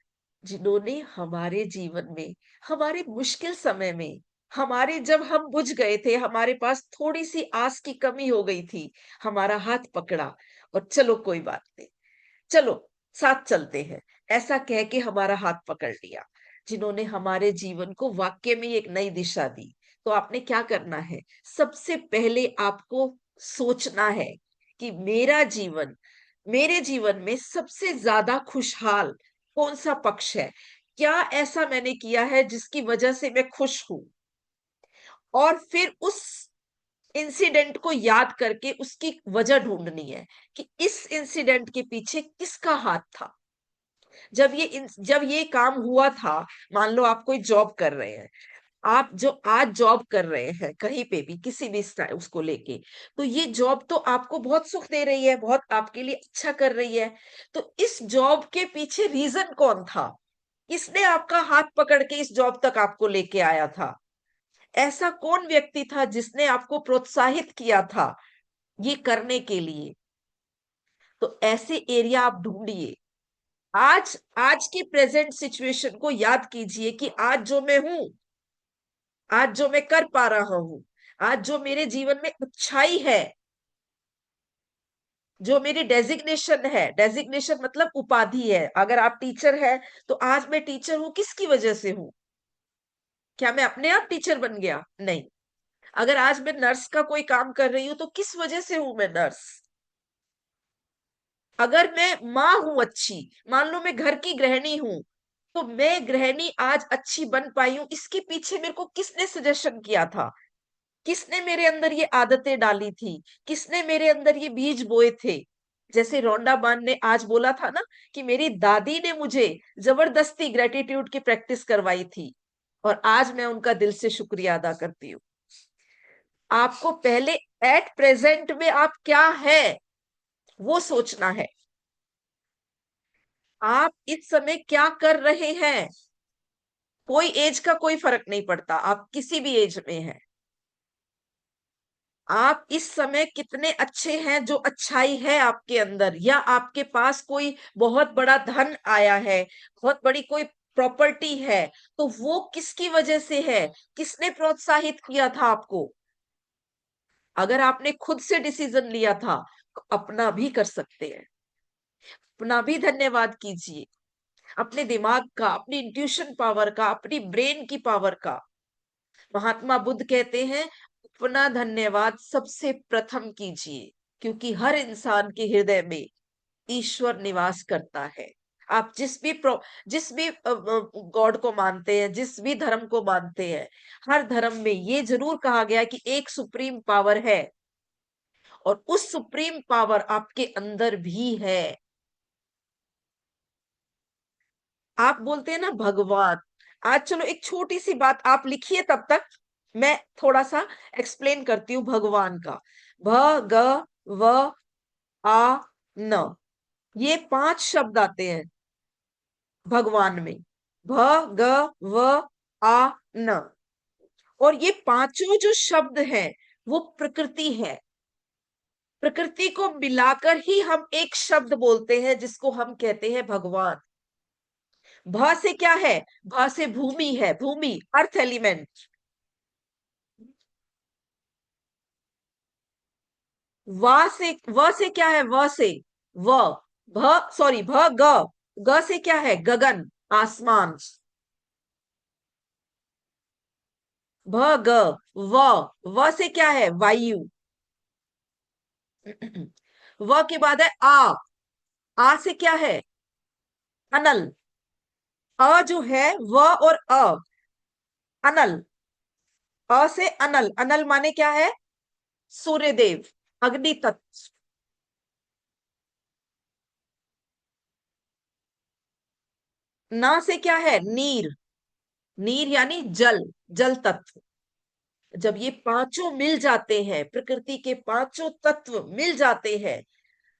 जिन्होंने हमारे जीवन में, हमारे मुश्किल समय में, हमारे जब हम बुझ गए थे, हमारे पास थोड़ी सी आस की कमी हो गई थी, हमारा हाथ पकड़ा और चलो कोई बात नहीं, चलो साथ चलते हैं, ऐसा कह के हमारा हाथ पकड़ लिया। जिन्होंने हमारे जीवन को वाकई में एक नई दिशा दी। तो आपने क्या करना है? सबसे पहले आपको सोचना है कि मेरे जीवन में सबसे ज्यादा खुशहाल कौन सा पक्ष है? क्या ऐसा मैंने किया है जिसकी वजह से मैं खुश हूं? और फिर उस इंसिडेंट को याद करके उसकी वजह ढूंढनी है कि इस इंसिडेंट के पीछे किसका हाथ था। जब ये काम हुआ था, मान लो आप कोई जॉब कर रहे हैं, आप जो आज जॉब कर रहे हैं कहीं पे भी, किसी भी उसको लेके, तो ये जॉब तो आपको बहुत सुख दे रही है, बहुत आपके लिए अच्छा कर रही है। तो इस जॉब के पीछे रीजन कौन था? किसने आपका हाथ पकड़ के इस जॉब तक आपको लेके आया था? ऐसा कौन व्यक्ति था जिसने आपको प्रोत्साहित किया था ये करने के लिए? तो ऐसे एरिया आप ढूंढिए। आज आज की प्रेजेंट सिचुएशन को याद कीजिए कि आज जो मैं हूं, आज जो मैं कर पा रहा हूं, आज जो मेरे जीवन में अच्छाई है, जो मेरी डेजिग्नेशन है, डेजिग्नेशन मतलब उपाधि है। अगर आप टीचर है तो आज मैं टीचर हूं, किसकी वजह से हूं? क्या मैं अपने आप टीचर बन गया? नहीं। अगर आज मैं नर्स का कोई काम कर रही हूं तो किस वजह से हूं मैं नर्स? अगर मैं माँ हूं अच्छी, मान लो मैं घर की गृहिणी हूं, तो मैं गृहिणी आज अच्छी बन पाई हूं, इसके पीछे मेरे को किसने सजेशन किया था, किसने मेरे अंदर ये आदतें डाली थी, किसने मेरे अंदर ये बीज बोए थे। जैसे रोंडा बान ने आज बोला था ना कि मेरी दादी ने मुझे जबरदस्ती ग्रेटिट्यूड की प्रैक्टिस करवाई थी, और आज मैं उनका दिल से शुक्रिया अदा करती हूँ। आपको पहले एट प्रेजेंट में आप क्या है वो सोचना है। आप इस समय क्या कर रहे हैं, कोई एज का कोई फर्क नहीं पड़ता, आप किसी भी एज में हैं। आप इस समय कितने अच्छे हैं, जो अच्छाई है आपके अंदर, या आपके पास कोई बहुत बड़ा धन आया है, बहुत बड़ी कोई प्रॉपर्टी है, तो वो किसकी वजह से है, किसने प्रोत्साहित किया था आपको। अगर आपने खुद से डिसीजन लिया था तो अपना भी कर सकते हैं, अपना भी धन्यवाद कीजिए, अपने दिमाग का, अपनी इंट्यूशन पावर का, अपनी ब्रेन की पावर का। महात्मा बुद्ध कहते हैं अपना धन्यवाद सबसे प्रथम कीजिए, क्योंकि हर इंसान के हृदय में ईश्वर निवास करता है। आप जिस भी गॉड को मानते हैं, जिस भी धर्म को मानते हैं, हर धर्म में ये जरूर कहा गया है कि एक सुप्रीम पावर है, और उस सुप्रीम पावर आपके अंदर भी है। आप बोलते हैं ना भगवान, आज चलो एक छोटी सी बात आप लिखिए, तब तक मैं थोड़ा सा एक्सप्लेन करती हूँ भगवान का। भ ग व आ न, ये 5 शब्द आते हैं भगवान में। भ ग व आ न, और ये पांचों जो शब्द हैं वो प्रकृति है। प्रकृति को मिलाकर ही हम एक शब्द बोलते हैं जिसको हम कहते हैं भगवान। भ से क्या है, भ से भूमि है, भूमि, अर्थ एलिमेंट। व से क्या है, व से व भ सॉरी भ ग, ग से क्या है, गगन, आसमान। भ ग व, व से क्या है, वायु। व के बाद है आ से क्या है, अनल। अ जो है, व और अनल। अ से अनल, अनल माने क्या है, सूर्य देव, अग्नि तत्व। ना से क्या है, नीर, नीर यानी जल, जल तत्व। जब ये पांचों मिल जाते हैं, प्रकृति के पांचों तत्व मिल जाते हैं,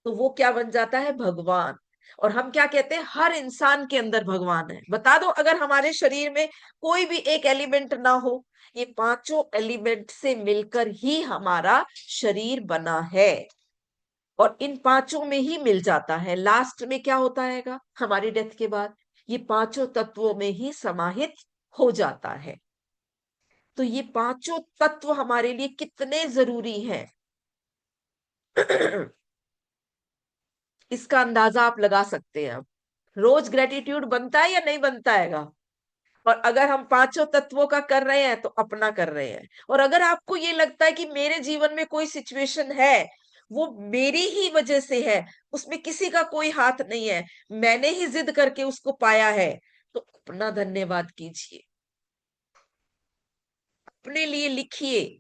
तो वो क्या बन जाता है, भगवान। और हम क्या कहते हैं, हर इंसान के अंदर भगवान है। बता दो, अगर हमारे शरीर में कोई भी एक एलिमेंट ना हो, ये पांचों एलिमेंट से मिलकर ही हमारा शरीर बना है, और इन पांचों में ही मिल जाता है। लास्ट में क्या होता है हमारी डेथ के बाद, ये पांचों तत्वों में ही समाहित हो जाता है। तो ये पांचों तत्व हमारे लिए कितने जरूरी हैं इसका अंदाजा आप लगा सकते हैं। अब रोज ग्रेटिट्यूड बनता है या नहीं बनता हैगा। और अगर हम पांचों तत्वों का कर रहे हैं तो अपना कर रहे हैं। और अगर आपको ये लगता है कि मेरे जीवन में कोई सिचुएशन है, वो मेरी ही वजह से है, उसमें किसी का कोई हाथ नहीं है, मैंने ही जिद करके उसको पाया है, तो अपना धन्यवाद कीजिए, अपने लिए लिखिए।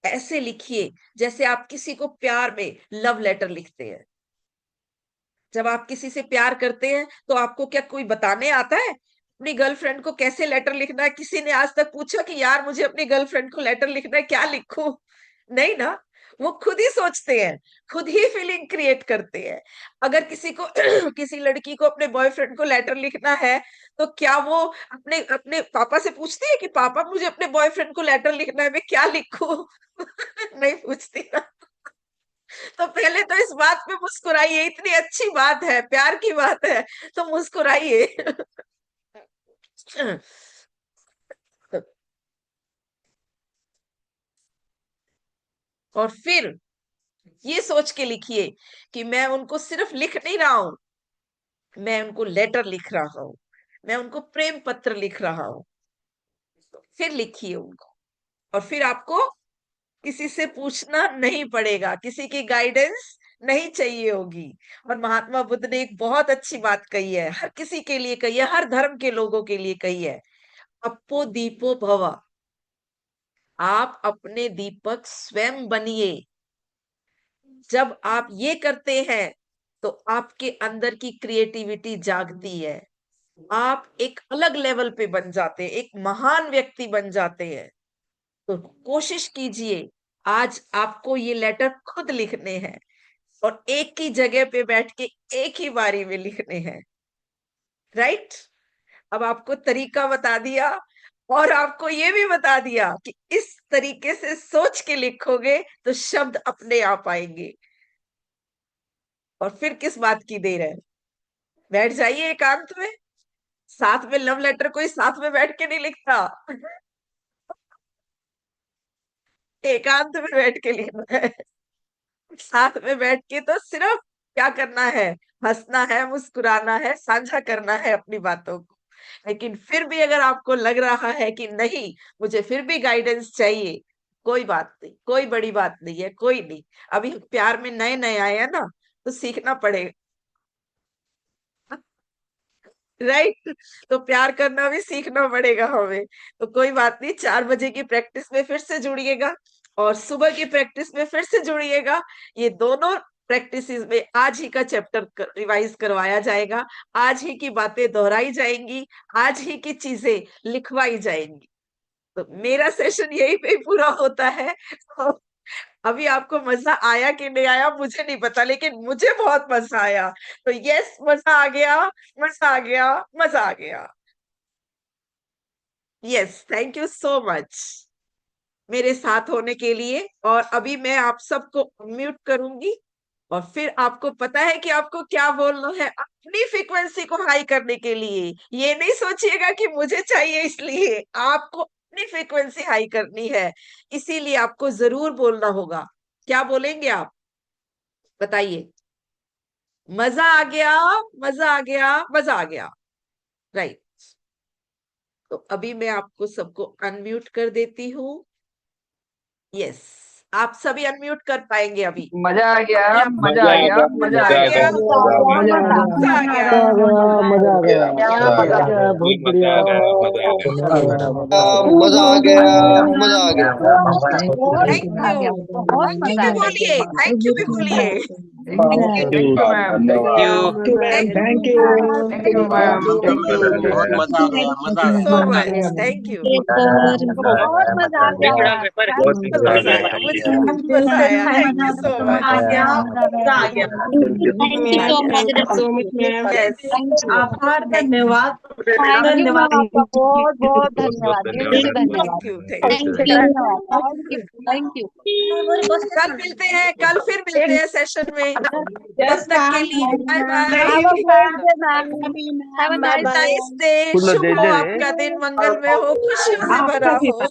ऐसे लिखिए जैसे आप किसी को प्यार में लव लेटर लिखते हैं। जब आप किसी से प्यार करते हैं तो आपको क्या कोई बताने आता है अपनी गर्लफ्रेंड को कैसे लेटर लिखना है? किसी ने आज तक पूछा कि यार मुझे अपनी गर्लफ्रेंड को लेटर लिखना है, क्या लिखूं? नहीं ना, वो खुद ही सोचते हैं, खुद ही फीलिंग क्रिएट करते हैं। अगर किसी को किसी लड़की को अपने बॉयफ्रेंड को लेटर लिखना है, तो क्या वो अपने अपने पापा से पूछती है कि पापा मुझे अपने बॉयफ्रेंड को लेटर लिखना है, मैं क्या लिखूं? नहीं पूछती ना। तो पहले तो इस बात पे मुस्कुराइए, इतनी अच्छी बात है, प्यार की बात है, तो मुस्कुराइए। और फिर ये सोच के लिखिए कि मैं उनको सिर्फ लिख नहीं रहा हूं, मैं उनको लेटर लिख रहा हूं, मैं उनको प्रेम पत्र लिख रहा हूं। फिर लिखिए उनको, और फिर आपको किसी से पूछना नहीं पड़ेगा, किसी की गाइडेंस नहीं चाहिए होगी। और महात्मा बुद्ध ने एक बहुत अच्छी बात कही है, हर किसी के लिए कही है, हर धर्म के लोगों के लिए कही है, अप्पो दीपो भव। आप अपने दीपक स्वयं बनिए। जब आप ये करते हैं तो आपके अंदर की क्रिएटिविटी जागती है, आप एक अलग लेवल पे बन जाते हैं, एक महान व्यक्ति बन जाते हैं। तो कोशिश कीजिए, आज आपको ये लेटर खुद लिखने हैं और एक ही जगह पे बैठ के एक ही बारी में लिखने हैं। राइट? अब आपको तरीका बता दिया और आपको ये भी बता दिया कि इस तरीके से सोच के लिखोगे तो शब्द अपने आप आएंगे। और फिर किस बात की देर है, बैठ जाइए एकांत में। साथ में लव लेटर कोई साथ में बैठ के नहीं लिखता, एकांत में बैठ के लिखना है। साथ में बैठ के तो सिर्फ क्या करना है, हंसना है, मुस्कुराना है, साझा करना है अपनी बातों को। लेकिन फिर भी अगर आपको लग रहा है कि नहीं, मुझे फिर भी गाइडेंस चाहिए, कोई बात नहीं, कोई बड़ी बात नहीं है, कोई नहीं। अभी हम प्यार में नए नए आए हैं ना, तो सीखना पड़ेगा। राइट? तो प्यार करना भी सीखना पड़ेगा हमें। तो कोई बात नहीं, 4 बजे की प्रैक्टिस में फिर से जुड़िएगा और सुबह की प्रैक्टिस में फिर से जुड़िएगा। ये दोनों प्रैक्टिस में आज ही का चैप्टर रिवाइज करवाया जाएगा, आज ही की बातें दोहराई जाएंगी, आज ही की चीजें लिखवाई जाएंगी। तो मेरा सेशन यही पे पूरा होता है। तो अभी आपको मजा आया कि नहीं आया मुझे नहीं पता, लेकिन मुझे बहुत मजा आया। तो यस, मजा आ गया, मजा आ गया, मजा आ गया। Yes, thank you so much मेरे साथ होने के लिए। और अभी मैं आप सबको म्यूट करूंगी और फिर आपको पता है कि आपको क्या बोलना है अपनी फ्रीक्वेंसी को हाई करने के लिए। ये नहीं सोचिएगा कि मुझे चाहिए, इसलिए आपको अपनी फ्रीक्वेंसी हाई करनी है, इसीलिए आपको जरूर बोलना होगा। क्या बोलेंगे आप, बताइए? मजा आ गया, मजा आ गया, मजा आ गया। राइट? तो अभी मैं आपको सबको अनम्यूट कर देती हूँ। यस, आप सभी अनम्यूट कर पाएंगे अभी मजा आ गया, अपने आप। मजा आ गया, मजा मजा आ आ गया। गया, मजा आ गया, मजा आ गया। मजा आ गया, मजा आ गया, क्या मजा आ मजा। गया, बहुत बढ़िया, मजा आ गया, मजा आ गया। मजा आ गया, मजा आ गया। थैंक यू, थैंक यू भी बोलिए, थैंक यू भी बोलिए। Thank you, thank you ma'am, thank you, thank you ma'am, thank you, thank you ma'am, thank you. बहुत मजा आ गया, मजा आ थैंक यू गया। सो मच, थैंक यू। बहुत मजा आ गया। बिल्कुल मजा आया, मुझे बहुत मजा आया, थैंक यू सो मच। मजा आ गया। थैंक यू मजा आ सो गया। Much, so much ma'am. Yes, thank you, आभार, धन्यवाद, थैंक यू मैम, धन्यवाद। आपका बहुत बहुत धन्यवाद, दिल से धन्यवाद। Thank you, thank you. Thank you, thank you, thank you. कल मिलते हैं, कल फिर मिलते हैं सेशन में। तब यस तक के मैम, लिए bye have a bye. Great day ma'am, have a have a nice day. Nice day. शुभ हो आपका दिन, मंगलमय हो, खुशियों से भरा आपका भी हो।